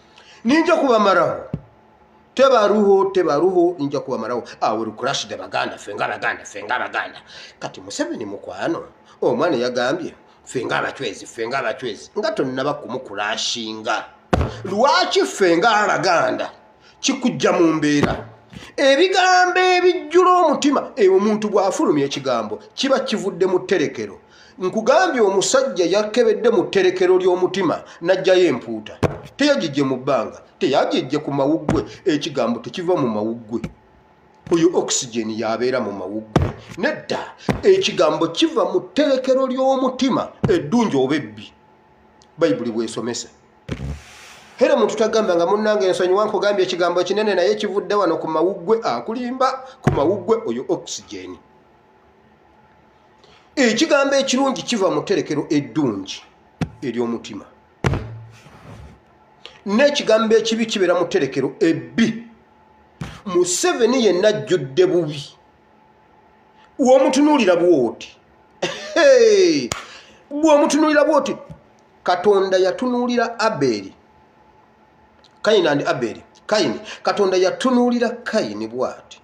ninja kubamaraho tebaruho ninja kubamaraho. I will crush the Baganda fenga baganda. Kati Museveni mukwano omwana yagambye fenga abachwezi nga tonnaba kumukurashinga. Lwaki fenga Abaganda kikujja mu mbeera ebigambo ebijjula omutima omuntu bw'afulumya ekigambo kiba kivudde mu tterekero. Nkugambye omusajja yakebedde mu tterekero ly'omutima n'ajjayo empuuta teyagijje mu bbanga teyagijje ku mawuggwe ekigambo tekiva mu mawuggwe. Oyo oxygen yabeera mu mawuggwe nedda ekigambo kiva mu tterekero ly'omutima eddungi oba ebbi. Bayibuli bw'esomesa. Hera muntu tagamba nga munnange ensonyi wankugambye ekigambo kinene naye kivudde wano ku mawuggwe akulimba ku mawuggwe oyo oxygen. Ekigambo ekirungi kiva mu tterekero eddungi ery'omutima. n'ekigambo ekibi kibeera mu tterekero ebbi. Museveni yenna ajjudde bubi. W'omutunuulira bw'oti. Bw'omutunuulira bw'oti. Katonda yatunuulira Aberi. Kayini and Aberi. Kayini. Katonda yatunuulira Kayini bw'ati.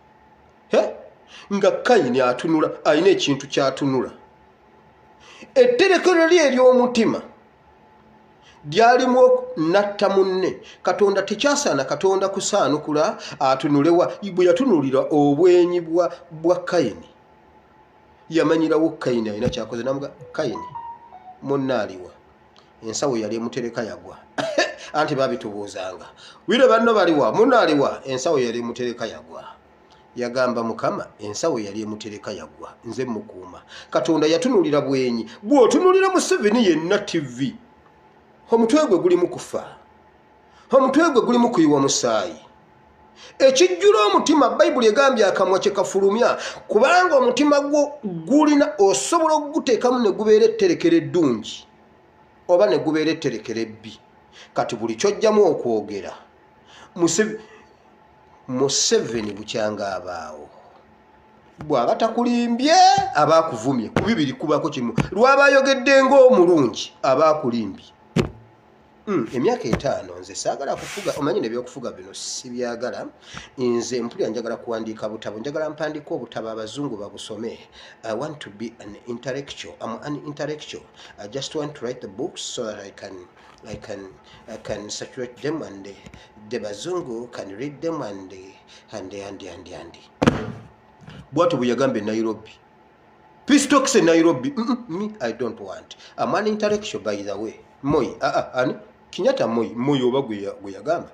Nga Kayini atunula, alina ekintu ky'atunula. Etterekero lye ery'omutima lyalimu natta munne. Katonda tekyasaana Katonda kusaanukula atunulewa. Bwe yatunuulira obwenyi bwa Kayini, yamanyirawo Kayini alina kyakoze, namuga Kayini munnaaliwa. Ensawo yali emutereka yagwa. Anti babitubuuzanga, wire banno baliwa, munnaaliwa. Ensawo yali emutereka yagwa. Yagamba Mukama, ensawo yali emutereka yagwa, nze mukuuma. Katonda yatunuulira bwenyi. Bw'otunuulira Museveni yenna TV, omutwe gwe guli mu kufa, omutwe gwe guli mu kuyiwa musaayi. Ekijjula omutima, Bayibuli egambye akamwa kye kafulumya, kubanga omutima gwo gulina osobola okuguteekamu ne gubeera etterekero eddungi oba ne gubeera etterekero ebbi. Kati buli kyojjamu okwogera, Museveni bukyanga abaawo. Bw'aba takulimbye aba akuvumye, ku bibiri kubako kimu. Lw'aba ayogedde ng'omulungi aba akulimbye. Emyaka 5 nze saagala kufuga, omanyi nebyokufuga bino sibyagala. Nze mpulira njagala kuwandiika butabo, njagala mpandiika obutabo abazungu babusome. I want to be an intellectual. I'm an intellectual. I just want to write the books so that I can saturate them and the bazungu can read them and. Bwatu buyagambe Nairobi. Peace talks in Nairobi. Me, I don't want. I'm an intellectual, by the way. Moi, ani Kenyatta Moi oba guyagamba.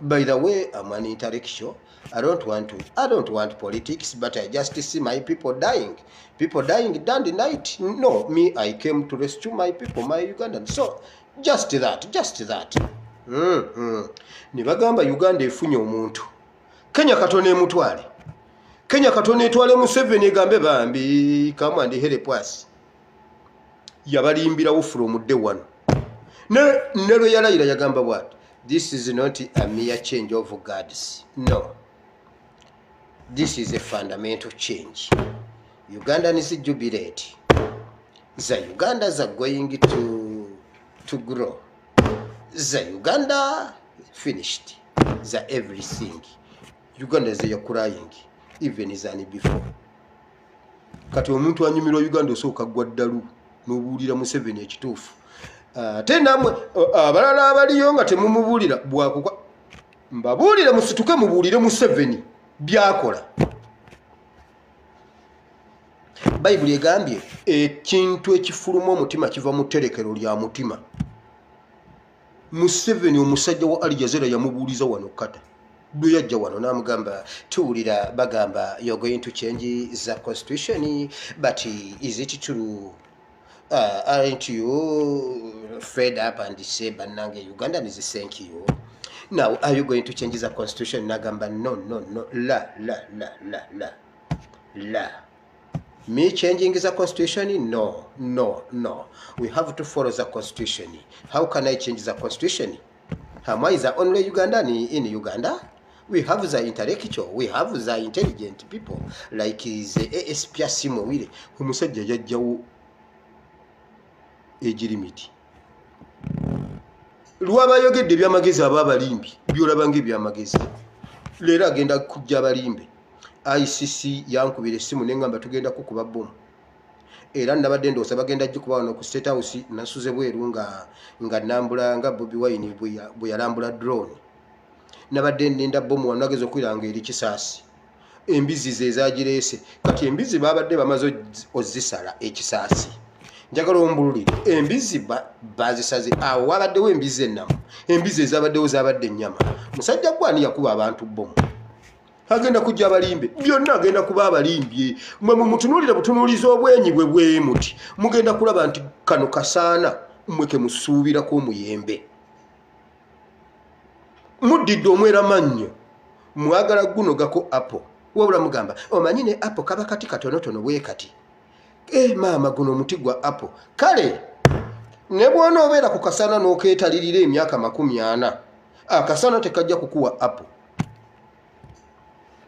By the way, I'm an intellectual. I don't want politics, but I just see my people dying. People dying down the night. No, me, I came to rescue my people, my Ugandans. So, just that. Nibagamba Uganda efunye omuntu. Kenya Katone emutwale. Kenya Katone etwale Museveni egambe bambi, come and help us. Yabalimbirawo from day one. Nero yalayira yagamba what? This is not a mere change of guards. No. This is a fundamental change. Ugandans jubilate. The Ugandans are going to grow. The Uganda finished. The everything. Ugandans they are crying. Even than before. Kati omuntu anyumirwa Uganda osooka gwa ddalu n'obuulira Museveni ekituufu. Tena abalala abaliyo nga temumubuulira bwakukwa. Mbabuulire musituke mubuulire Museveni byakola. Bayibuli egambye ekintu ekifuluma omutima kiva mu tterekero lya mutima. Museveni omusajja wa Alijazera yamubuuliza wano kata. Bwe yajja wano n'amugamba tuwulira bagamba you're going to change the constitution, but is it true? Aren't you fed up and say banange Ugandan is thank you? Now are you going to change the constitution? Nagamba no. La. Me changing the constitution? No. We have to follow the constitution. How can I change the constitution? Am I the only Ugandan in Uganda? We have the intellectual, we have the intelligent people, like the ASP Simowile, umusajja yajjawo ejirimiti. Lwaba yogedde byamagezi ababalimbi, byolabanga ebyamagezi. Leero agenda kujja abalimbe. ICC yankubira essimu nengamba tugenda kukuba bomu. Era nabadde ndoosa bagenda jikuba wano ku State House nasuze bweru nga nambula nga Bobi Wine bwe yalambula drone. Nabadde ndinda bomu wanageza okwiranga eri kisaasi. Embizi ze zagireese. Kati embizi babadde bamaze ozisala ekisaasi. Njagala ombululire. Embizi bazisaze awo wabaddewo embizi ennamu. Embizi ezabaddewo zabadde ennyama. Musajja gwani yakuba abantu bomu. Agenda kujja abalimbe. Byonna agenda kuba abalimbye. Mwe mutunuulira butunuuliza obwenyi bwe muti. Mugenda kulaba nti kano kasaana mmwe ke musuubirako omuyembe. Muddidde omwera mannyo. Mwagala guno gako Apple. Wabula mugamba omanyi ne Apple kaba kati katonotono bwe kati. Maama guno omuti gwa Apple. Kale ne bw'onoobeera ku kasaana n'okeetalirira emyaka 40 akasana tekajja kukuwa apple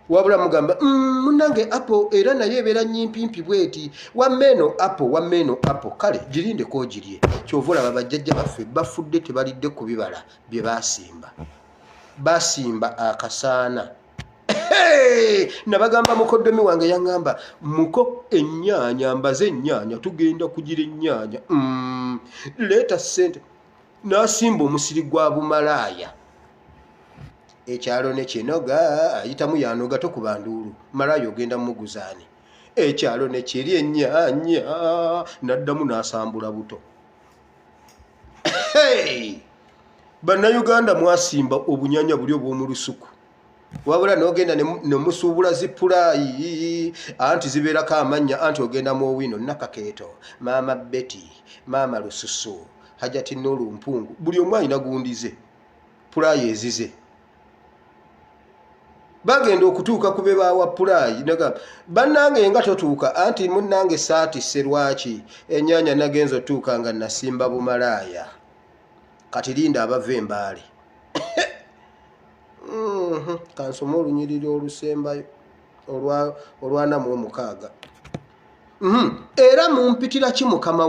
wabula mugamba munange apple era naye ebeera nyimpimpi bweti wameno apple kale girinde ko girye kyovula babajjajja baffe bafudde tebalidde ku bibala bye basimba akasaana nabagamba mukoddomi wange yaŋŋamba muko ennyaanya mbaze ennyaanya tugenda kugira ennyaanya leeta ssente n'asimba omusiri gwa bumalaaya ekyalo ne kinoga ayitamu yanoga tokuba nduulu malaaya ogenda muguzaani ekyalo ne kiri ennyaanya n'addamu n'asambula buto bannayuganda mwasimba obunyanya buli obw'omu lusuku wabula n'ogenda nemusuubula zipulaayi anti zibeerako amannya anti ogenda mu owino nakakeeto maama Betty maama Lususu Hajati Nuru Mpungu buli omu alina gundize pulaayi ezize bagenda okutuuka ku be baawa pulaayi nagamba bannange nga totuuka anti munnange saati serwaki ennyaanya nagenza otuuka nga nasimba bumalaaya kati linda abava embaale kansoma olunyiriri olusembayo olwana mu 6 era mumpitira ki mukama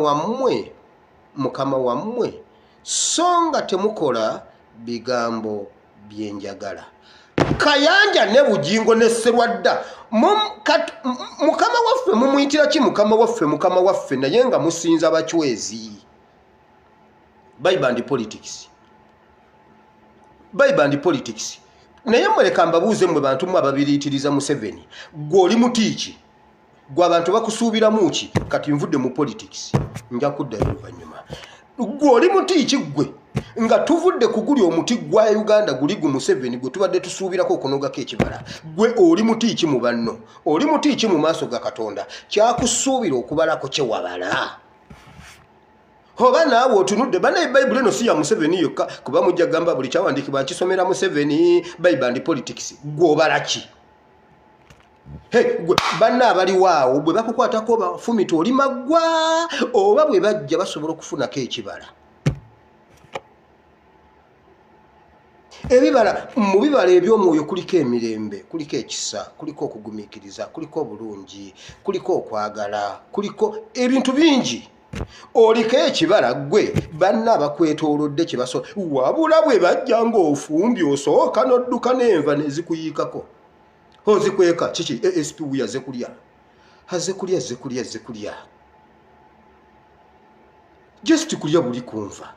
wammwe so nga temukola bigambo byenjagala Kayanja ne Bujingo ne Serwadda mukama waffe mumuyitira ki mukama waffe naye nga musinza bachwezi Bible and politics naye mweleka mbabuuze mwe bantu mwe ababiriitiriza Museveni gw'oli mutiiki gwe abantu bakusuubiramu ki kati nvudde mu politics nja kuddayo oluvannyuma gw'oli mutiiki gwe nga tuvudde kuguli omuti gwa Uganda guli gu Museveni gwe tubadde tusuubirako okunogako ekibala gwe oli mutiiki mu banno oli mutiiki mu maaso ga Katonda kyakusuubira okubalako kye wabala oba naawe otunudde bana ebayibuli eno si ya Museveni yokka kuba mujja gamba buli kyawandiikibwa nkisomera Museveni Bible and politics gw'obala ki gwe banna abaliwaawo bwe bakukwatako bafumita oli maggwa oba bwe bajja basobola okufunako ekibala ebibala mu bibala eby'omwoyo kuliko emirembe kuliko ekisa kuliko okugumiikiriza kuliko obulungi kuliko okwagala kuliko ebintu bingi oliko ekibala gwe banna abakwetoolodde kye wabula bwe bajja ng'ofumbye osooka n'odduka n'enva nezikuyiikako ozikweka kiki ASP yaze kulya just kulya buli kunva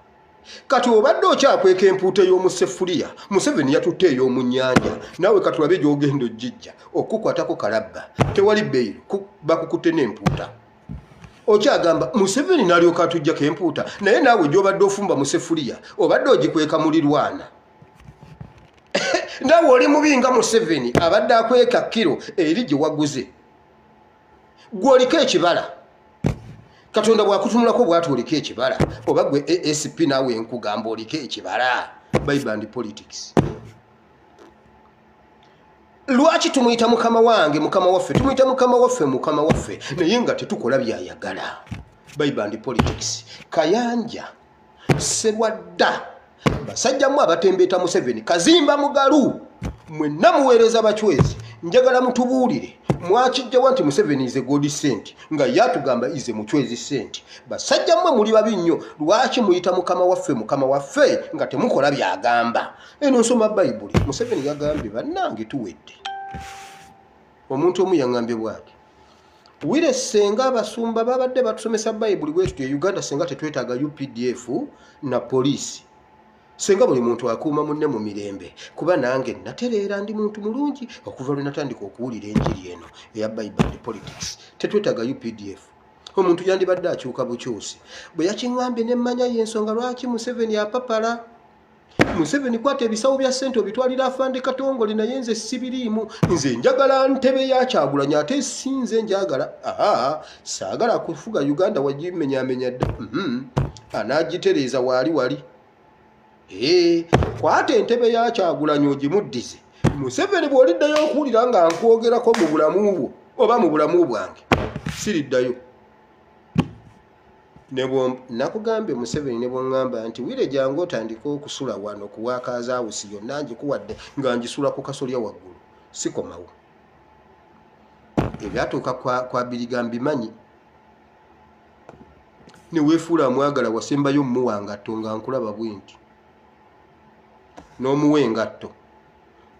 kati obadde okyakweka empuuta y'omuseffuliya Museveni yatutte ey'omu nnyanja naawe katulabe gy'ogenda ojjijja okukwatako kalabba tewali bbeeyi bakukutte n'empuuta okyagamba Museveni n'alyoka atuggyako empuuta naye naawe gy'obadde ofumba museffuliya obadde ogikweka mulirwana naawe oli mubi nga Museveni abadde akweka kiro eri gye waguze gw'oliko ekibala Katonda bwakutumulako bw'ati oliko ekibala oba gwe ASP naawe nkugamba oliko ekibala Bible and politics lwaki tumuyita mukama wange mukama waffe tumuyita mukama waffe naye nga tetukola byayagala Bible and politics Kayanja Serwadda basajjamu abatembeeta Museveni Kazimba Mugalu mwenna muweereza bachwezi njagala mutubuulire mwakijjawa nti Museveni ize godi sent nga yatugamba ize muchwezi sent basajjamu muli babi nnyo lwaki muyita mukama waffe nga temukola byagamba eno nsoma Bible Museveni yagambye bannange tuwedde omuntu omu yangambye bwati wire senga abasumba babadde batusomesa Bible bwetu ya Uganda senga tetwetaaga UPDF na polisi senga buli muntu akuuma munne mu mirembe kuba nange natereera ndi muntu mulungi okuva lwe natandika okuwulira enjiri eno eya Bible and politics tetwetaaga UPDF omuntu yandibadde akyuka bukyusi bwe yakiŋŋambye ne mmanya y'ensonga lwaki Museveni apapala Museveni kwata ebisawo bya ssente obitwalira afande Katongole naye nze sibiriimu nze njagala ntebe ya Kyagulanyi ate sinze njagala saagala kufuga Uganda wagimenyamenya dda anaagitereeza wali kwata entebe ya Kyagulanyi ogimuddize Museveni bw'oliddayo okuwulira nga nkwogerako mu bulamu bwo oba mu bulamu bwange siriddayo nakugambye Museveni ne bwongamba nti wire jangu otandika okusula wano kuwakaza awusi yonna ngikuwadde nga ngisula ku kasolya waggulu sikomawo ebyatuuka kwa Biriga mbimanyi ne weefuula mwagala wasembayo mmuwa ngatto nga nkulaba bwinti n'omuwa engatto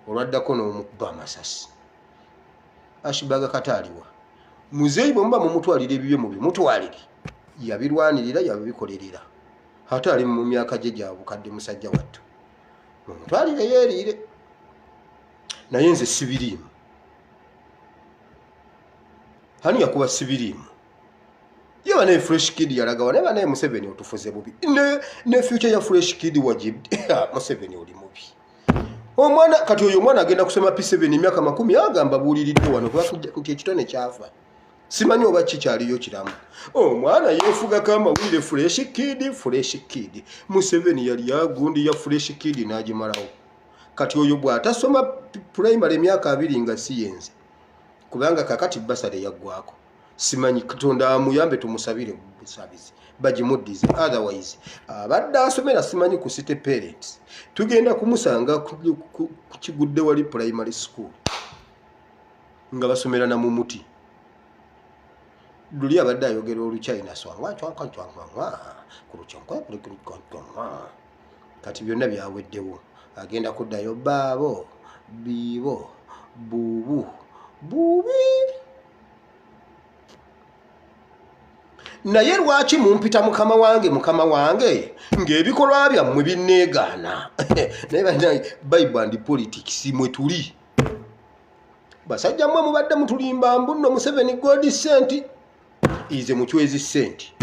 olwaddako n'omukuba amasasi Ashibaga Kataliwa muzeeyi bwe muba mumutwalira ebibye mu bimutwalire yabirwanirira yabikolerera ate ali mu myaka gye gya bukadde musajja wattu mumutwalire yeeriire naye nze sibiriimu hani yakuba sibiriimu yaba ne fresh kid yalagawa neba naye Museveni otufuze bubi ne future ya fresh kid wajibde Museveni oli mubi omwana kati oyo omwana agenda kusoma P7 emyaka 10 agamba buuliridde wano ku ekitone kyafa simanyi oba kikyaliyo kiramu omwana yefuga kama wile fresh kid Museveni yali yagundi ya fresh kid n'agimalawo kati oyo bw'atasoma primary emyaka 2 nga siyenze kubanga kakati basale yaggwako simanyi Katonda amuyambe tumusabire busabizi bagimuddize otherwise abadde asomera simanyi ku city parents tugenda kumusanga ku kigudde wali primary school nga basomera na mu muti Luli abadde ayogera Oluchina swanga kati byonna byaweddewo agenda kuddayo baabo biibo buubu buubi naye lwaki mumpita mukama wange ng'ebikolwa byammwe binneegaana naye banaye Bible and politics mwe tuli basajja mmwe mubadde mutulimba mbuno Museveni God sent ize muchwezi sent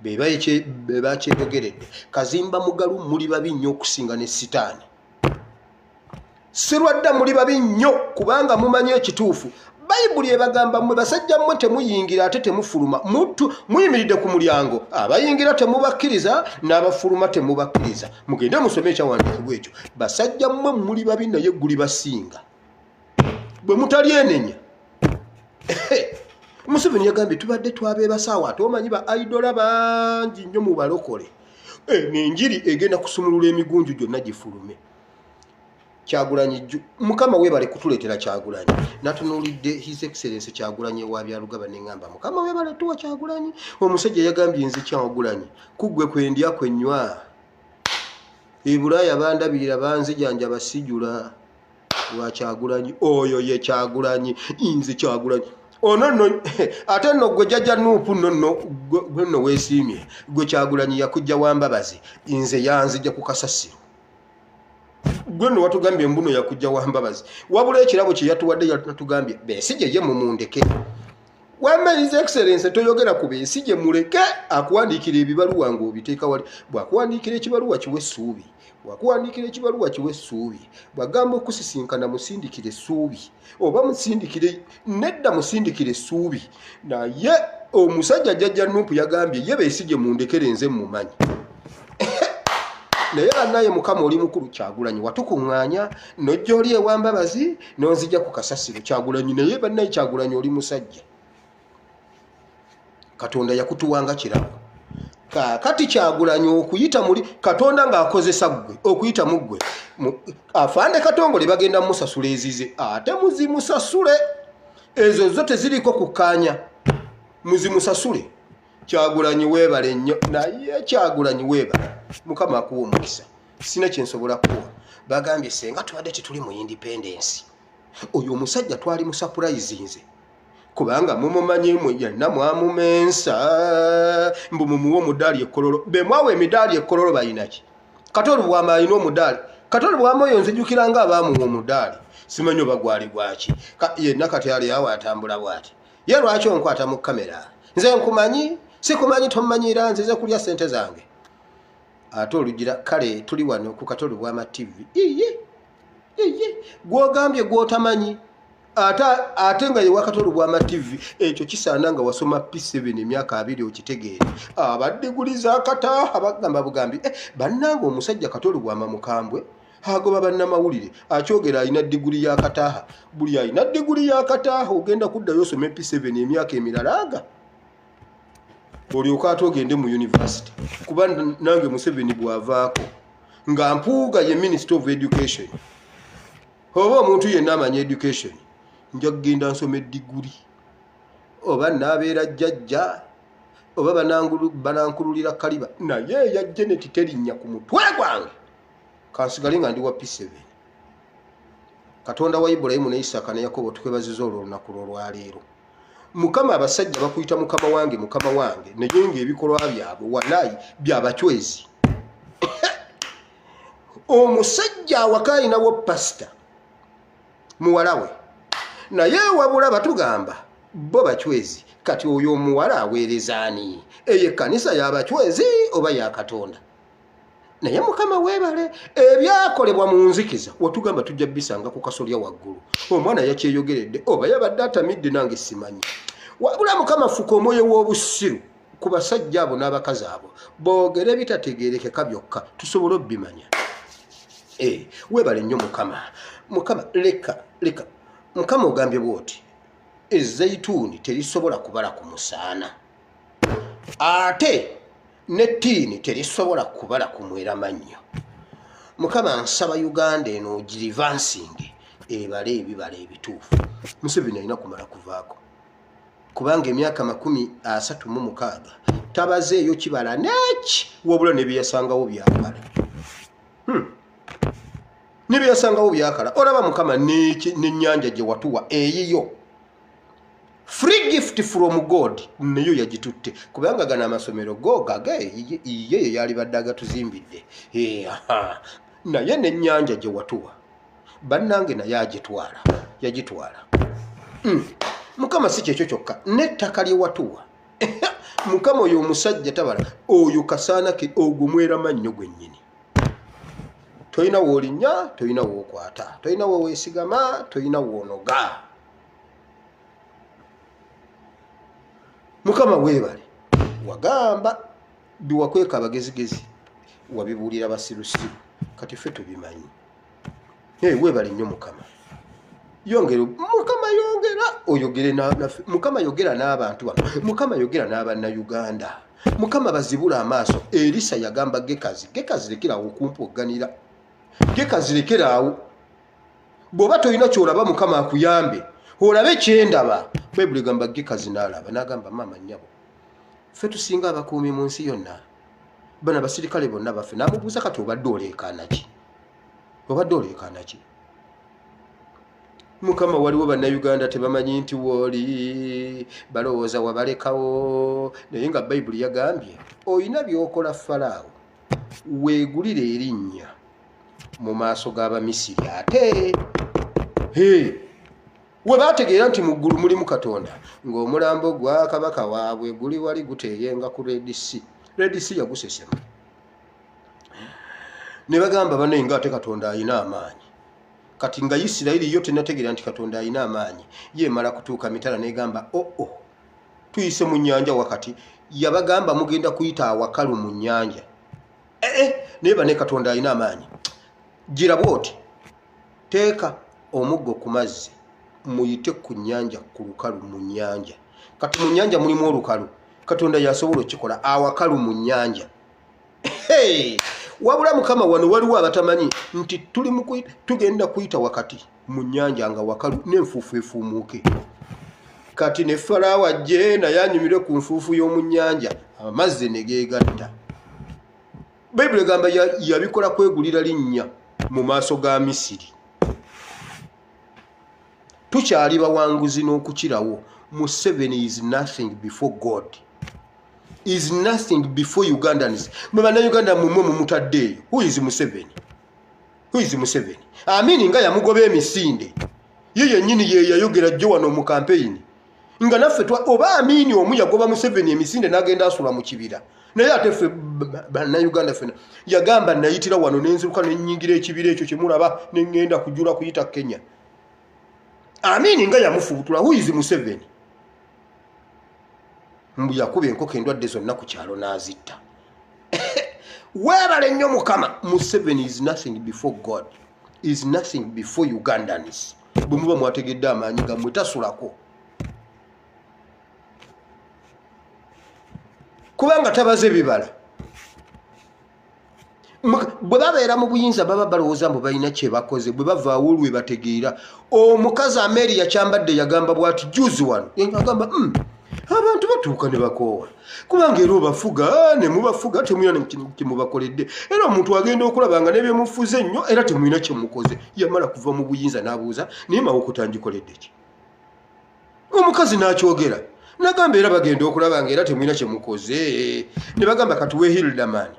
beba kyeyogeredde Kazimba Mugalu muli babi nnyo okusinga ne sitaani sirwadda muli babi nnyo kubanga mumanyi ekituufu Bayibuli ebagamba mmwe basajja mmwe temuyingira ate temufuluma muyimiridde ku mulyango abayingira temubakkiriza n'abafuluma temubakkiriza mugende musome ekyawandiikibwa ekyo basajja mmwe muli babi naye guli basinga bwe mutali enenya Museveni yagambye tubadde twabeebasaawa ate omanyi ba idola bangi nnyo mu balokole n'enjiri egenda kusumulula emigunju gyonna gifulume Kyagulanyi mukama webale kutuleetera Kyagulanyi natunuulidde His Excellency Kyagulanyi wa byalugaba n'engamba mukama webale tuwa Kyagulanyi omusajja yagambye nze Kyagulanyi kuggwe kwendya kwennywa ebulaaya bandabirira banzijanja basijula wa Kyagulanyi oyo ye Kyagulanyi nze Kyagulanyi ono ate no gwe jjajja Nuupu nno weesiimye gwe Kyagulanyi yakujja Wambabazi nze yanzija ku kasasiro gwe no watugambye mbuno yakujja Wambabazi wabula ekirabo kye yatuwadde yatugambye Besigye ye mumundeke wamma His Excellency toyogera ku Besigye muleke akuwandiikira ebibaluwa ng'obiteeka wali bwakuwandiikira ekibaluwa kiwe essuubi wakuwandiikira ekibaluwa kiwe essuubi bwagamba okusisinkana musindikire essuubi oba musindikire nedda musindikire essuubi naye omusajja jjajja Nuupu yagambye ye Besigye mundekere nze mumanyi naye anaye mukama oli mukulu Kyagulanyi watukuŋŋaanya nojja oli eWambabazi nonzija ku kasasiro Kyagulanyi naye bannaye Kyagulanyi oli musajja Katonda yakutuwanga kirabo kati Kyagulanyi okuyita muli Katonda ng'akozesa ggwe okuyita mu ggwe afande Katongole bagenda musasula ezize ate muzimusasule ezo zo teziriko kukkaanya muzimusasule Kyagulanyi weebale nnyo naye Kyagulanyi weebale mukama akuwa omukisa sina kyensobola kuwa bagambye senga tubadde tetuli mu independence oyo omusajja twali mu surprise nze kubanga mumumanyimu yenna mwamumensa mbu mumuwa omudaali ekkololo be mwawe emidaali ekkololo bayinaki Katolu bwama alina omudaali Katolu bwama oyo nzijukira nga abaamuwa omudaali simanyi oba gwali gwaki yenna kati ali awo atambula bw'ati ye lwaki onkwata mu kamera nze nkumanyi sikumanyi tomanyiira nzize kulya ssente zange ate olugira kale tuli wano ku Katolu bwama TV gwogambye gwotamanyi ate nga yewa Katolu bwama TV ekyo kisaana nga wasoma P7 emyaka 2 okitegeere abaddiguliza akataaha bagamba bugambi bannanga omusajja Katolu bwama mukambwe agoba bannamawulire akyogera alina diguli ya kataaha buli alina diguli ya kataaha ogenda kuddayo osome P7 emyaka emirala aga olyoka ate ogende mu university kuba nange Museveni bwavaako nga mpuuga ye Minister of Education oba omuntu yenna amanya education nja kugenda nsoma eddiguli oba naabeera jjajja oba banankululira kaliba naye ya Janet terinya ku mutwe gwange kansigale nga ndi wa P7 Katonda wa Ibrahimu ne Isaka ne Yakobo tukwebaziza olunaku lwaleero Mukama abasajja bakuyita mukama wange naye ng'ebikolwa byabwe wallahi byabachwezi omusajja awakaayinawo pastor muwalawe naye wabula batugamba bo bachwezi kati oyo omuwala aweerezaani eye kanisa y'abachwezi oba ya Katonda naye Mukama weebale ebyakolebwa mu nzikiza watugamba tujja bisanga ku kasolya waggulu omwana yakyeyogeredde oba yabadde atamidde nange simanyi wabula Mukama fuka omwoyo w'obusiru ku basajja abo n'abakazi abo boogere bitategeerekeka byokka tusobole obbimanya weebale nnyo Mukama leka Mukama ogambye bw'oti ezayituuni terisobola kubala ku musaana ate nettiini terisobola kubala ku mweramannyo Mukama nsaba Uganda eno ogirivansinge ebale ebibala ebituufu Museveni alina kumala kuvaako kubanga emyaka 36 tabazeeyo kibala neki wabula ne byeyasangawo byakala ne byeyasangawo byakala olaba Mukama n'ennyanja gye watuwa eyiyo free gift from God neyo yagitutte kubanga gana amasomero go gage iye yali baddaga tuzimbidde naye n'ennyanja gye watuwa bannange naye yagitwala Mukama si kyekyo kyokka n'ettaka lye watuwa Mukama oyo omusajja tabala oyo kasaana ke ogumweramannyo gwennyini toyina w'olinnya toyina w'okwata toyina w'oweesigama toyina w'onoga Mukama weebale wagamba biwakweka abagezigezi wabibuulira basirusiru kati ffe tubimanyi weebale nnyo Mukama Mukama yongera oyogere naffe Mukama yogera n'abantu bano Mukama yogera n'Abannayuganda Mukama bazibula amaaso Elisa yagamba Gekazi lekerawo okumpoganira Gekazi lekerawo bw'oba toyina kyolaba Mukama akuyambe olabe kyendaba Bayibuli gamba Gekazi n'alaba n'agamba maama nnyabo ffe tusinga abakuumi mu nsi yonna bana basirikale bonna baffe n'amubuuza kati obadde oleekaana ki Mukama waliwo Bannayuganda tebamanyi nti wooli balowooza wabalekawo naye nga Bayibuli yagambye oyina by'okola Falaawo weegulire erinnya mu maaso g'Abamisiri ate we baategeera nti mu ggulu mulimu Katonda ng'omulambo gwa kabaka waabwe guli wali guteeyenga ku Red Sea yagusesema ne bagamba bane nga ate Katonda alina amaanyi kati nga Isirayiri yo tenategeera nti Katonda alina amaanyi yeemala kutuuka mitala negamba tuyise mu nnyanja wakati yabagamba mugenda kuyita awakalu mu nnyanja naye bane Katonda alina amaanyi gira bwoti teeka omuggo ku mazzi muyite ku nnyanja ku lukalu mu nnyanja kati mu nnyanja mulimu olukalu Katonda yasobola okikola awakalu mu nnyanja wabula Mukama wano waliwo abatamanyi nti tugenda kuyita wakati mu nnyanja nga wakalu n'enfuufu efuumuuke kati ne Falaawo ajje naye anyumire ku nfuufu y'omu nnyanja amazzi ne geegatta Bayibuli egamba yabikola kwegulira linnya mu maaso ga Misiri tukyali bawanguzi n'okukirawo Museveni is nothing before God is nothing before Ugandans Bannayuganda mumwe mumutaddeeyo who is Museveni amini nga yamugoba emisinde ye yennyini ye yayogera jjo wano mu kampeyini nga naffe oba amini omu yagoba Museveni emisinde n'agenda asula mu kibira naye ate ffe Bannayuganda ffena yagamba nayitira wano n'enziruka n'ennyingira ekibira ekyo kyemulaba n'engenda kujula kuyita Kenya amini nga yamufuutula who is Museveni mbu yakuba enkoko endwadde zonna ku kyalo n'azitta weebale nnyo Mukama Museveni is nothing before God is nothing before Ugandans bwe muba mwategedde amaanyi gammwe tasulako kubanga tabaze bibala bwe babeera mu buyinza baba balowooza mbu balina kye bakoze bwe bavaawo olwe bategeera omukazi Ameeri yakyambadde yagamba bw'ati juzi wano agamba abantu batuuka ne bakoowa kubanga era obafuga ne mubafuga temulina kye mubakoledde era omuntu agenda okulaba nga nebyemufuze nnyo era temulina kye mukoze yamala kuva mu buyinza n'abuuza naye mawokutangikoledde ki omukazi n'akyogera nagamba era bagenda okulaba nga era temulina kye mukoze ne bagamba katuwe Hildamani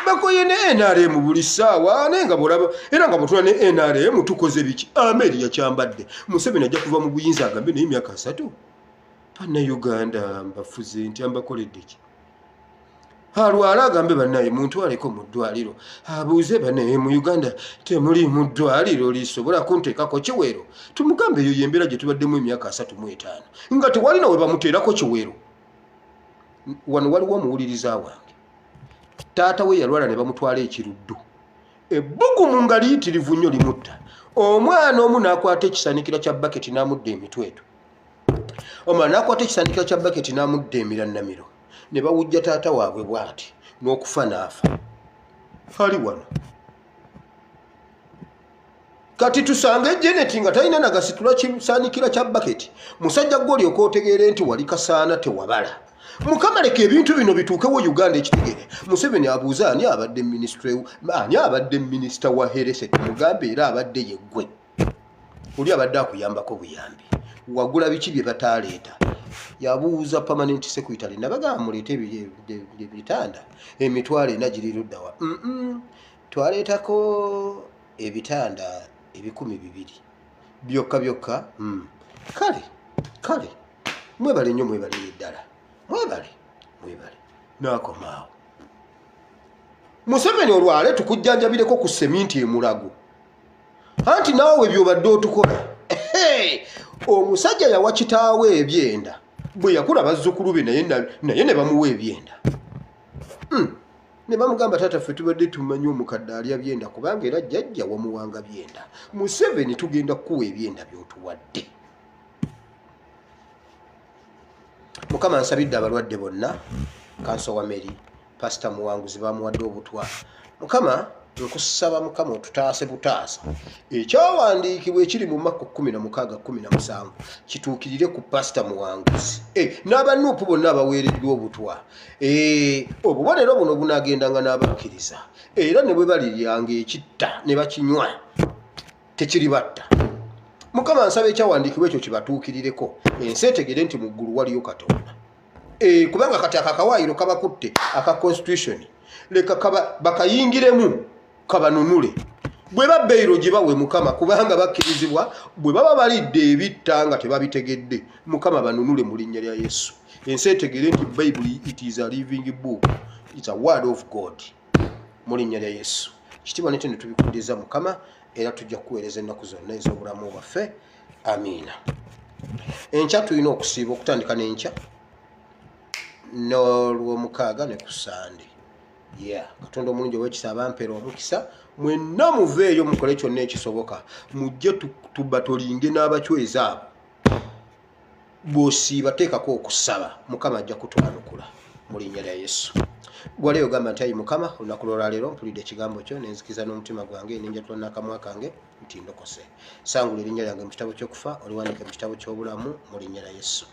bakoye ne NRM buli ssaawa naye nga bolaba era nga bwetula ne NRM tukoze biki Ameeri yakyambadde Museveni ajja kuva mu buyinza agambe naye emyaka 3 Bannayuganda mbafuze nti ambakoledde ki alwala agambe bannaye muntu aleko mu ddwaliro abuuze bannaye mu Uganda temuli mu ddwaliro lisobola kunteekako kiwero tumugambe eyo yembeera gye tubaddemu emyaka 35 nga tewalina we bamuteerako kiwero wano waliwo omuwuliriza wange taata we yalwala ne bamutwala ekiruddu ebbugumu nga liyitirivu nnyo limutta omwana omu n'akwata ekisaanikira kya baketi n'amudda emitweto omwana n'akwata ekisaanikira kya baketi n'amudda emirannamiro ne bawujja taata waabwe bw'ati n'okufa n'afa ali wano kati tusange Jeneti nga talina nagasitula kisaanikira kya baketi musajja gw'oli okootegeere nti wali kasaana tewabala Mukama leka ebintu bino bituukewo Uganda ekitegere Museveni abuuza ani abadde minisita wa Herese tumugambe era abadde yeggwe oli abadde akuyambako buyambi wagula biki bye bataleeta yabuuza permanent secretary nabagamba muleete ebitanda emitwalo ena giri luddawa twaleetako ebitanda 200 byokka kale mwebale nnyo mwebale ddala mwebale nakomaawo Museveni olwale tukujjanjabireko ku seminti emulago anti naawe byobadde otukola omusajja yawa kitaawe ebyenda bwe yakula bazzukulu be naye ne bamuwa ebyenda ne bamugamba taata ffe tubadde tumanyi omukadde alya byenda kubanga era jjajja wamuwanga byenda Museveni tugenda kukuwa ebyenda by'otuwadde Mukama nsabidde abalwadde bonna kanso wa Mary Pastor Muwanguzi bamuwadde obutwa Mukama nkusaba Mukama otutaase butaasa ekyawandiikibwa ekiri mu Makko 16:17 kituukirire ku Pastor Muwanguzi n'abanuupu bonna abaweereddwa obutwa obubonero buno bunaagendanga n'abakkiriza era ne bwe baliryanga ekitta ne bakinywa tekiribatta Mukama nsaba ekyawandiikibwa ekyo kibatuukirireko ensi etegere nti mu ggulu waliyo Katonda kubanga kati akakawaayiro kabakutte aka constitution leka bakayingiremu kabanunule bwe babbeiro gye bawe Mukama kubanga bakkirizibwa bwe baba balidde ebitta nga tebabitegedde Mukama banunule mu linnya lya Yesu ensi etegere nti Bible it is a living book it's a word of God mu linnya lya Yesu kitibwa netene tubikuddiza Mukama era tujja kuweereza ennaku zonna ez'obulamu bwaffe amiina enkya tulina okusiiba okutandika n'enkya n'olw'omukaaga ne ku Sande Katonda omulungi ow'ekisa abampeera omukisa mwenna muveeyo mukole kyonna ekisoboka mujje tubatolinge n'abacweza abo bw'osiiba teekako okusaba Mukama ajja kutwanukula mu linnya lya Yesu Gwaleyo gamba nti ayi Mukama olunaku lw'olwaleero mpulidde ekigambo kyo nenzikiriza n'omutima gwange nenjatula n'akamwa kange nti ndokose sangula erinnya lyange mu kitabo ky'okufa oliwanike mu kitabo ky'obulamu mu linnya lya Yesu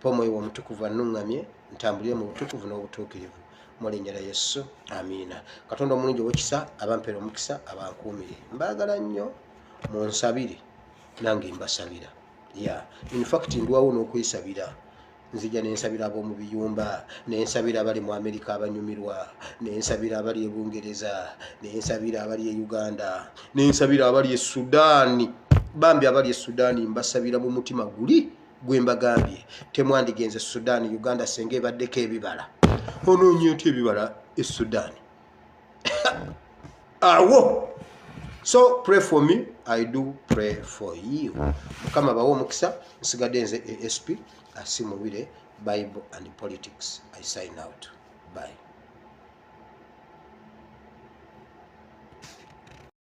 mpa omwoyo omutukuvu annuŋŋamye ntambulire mu butukuvu n'obutuukirivu mu linnya lya Yesu amiina Katonda omulungi ow'ekisa abampeera omukisa abankuumire mbaagala nnyo munsabire nange mbasabira in fact ndwawo n'okwesabira nzija nensabira ab'omu biyumba nensabira abali mu Amerika abanyumirwa nensabira abali e Bungereza nensabira abali e Uganda nensabira abali e Sudaani bambi abali e Sudaani mbasabira mu mutima guli gwe mbagambye temwandigenze Sudaani Uganda senga ebaddeko ebibala onoonyeeto ebibala e Sudaani awo so pray for me I do pray for you Mukama bawo omukisa nsigadde nze ASP Asimubire Bible and Politics I sign out bye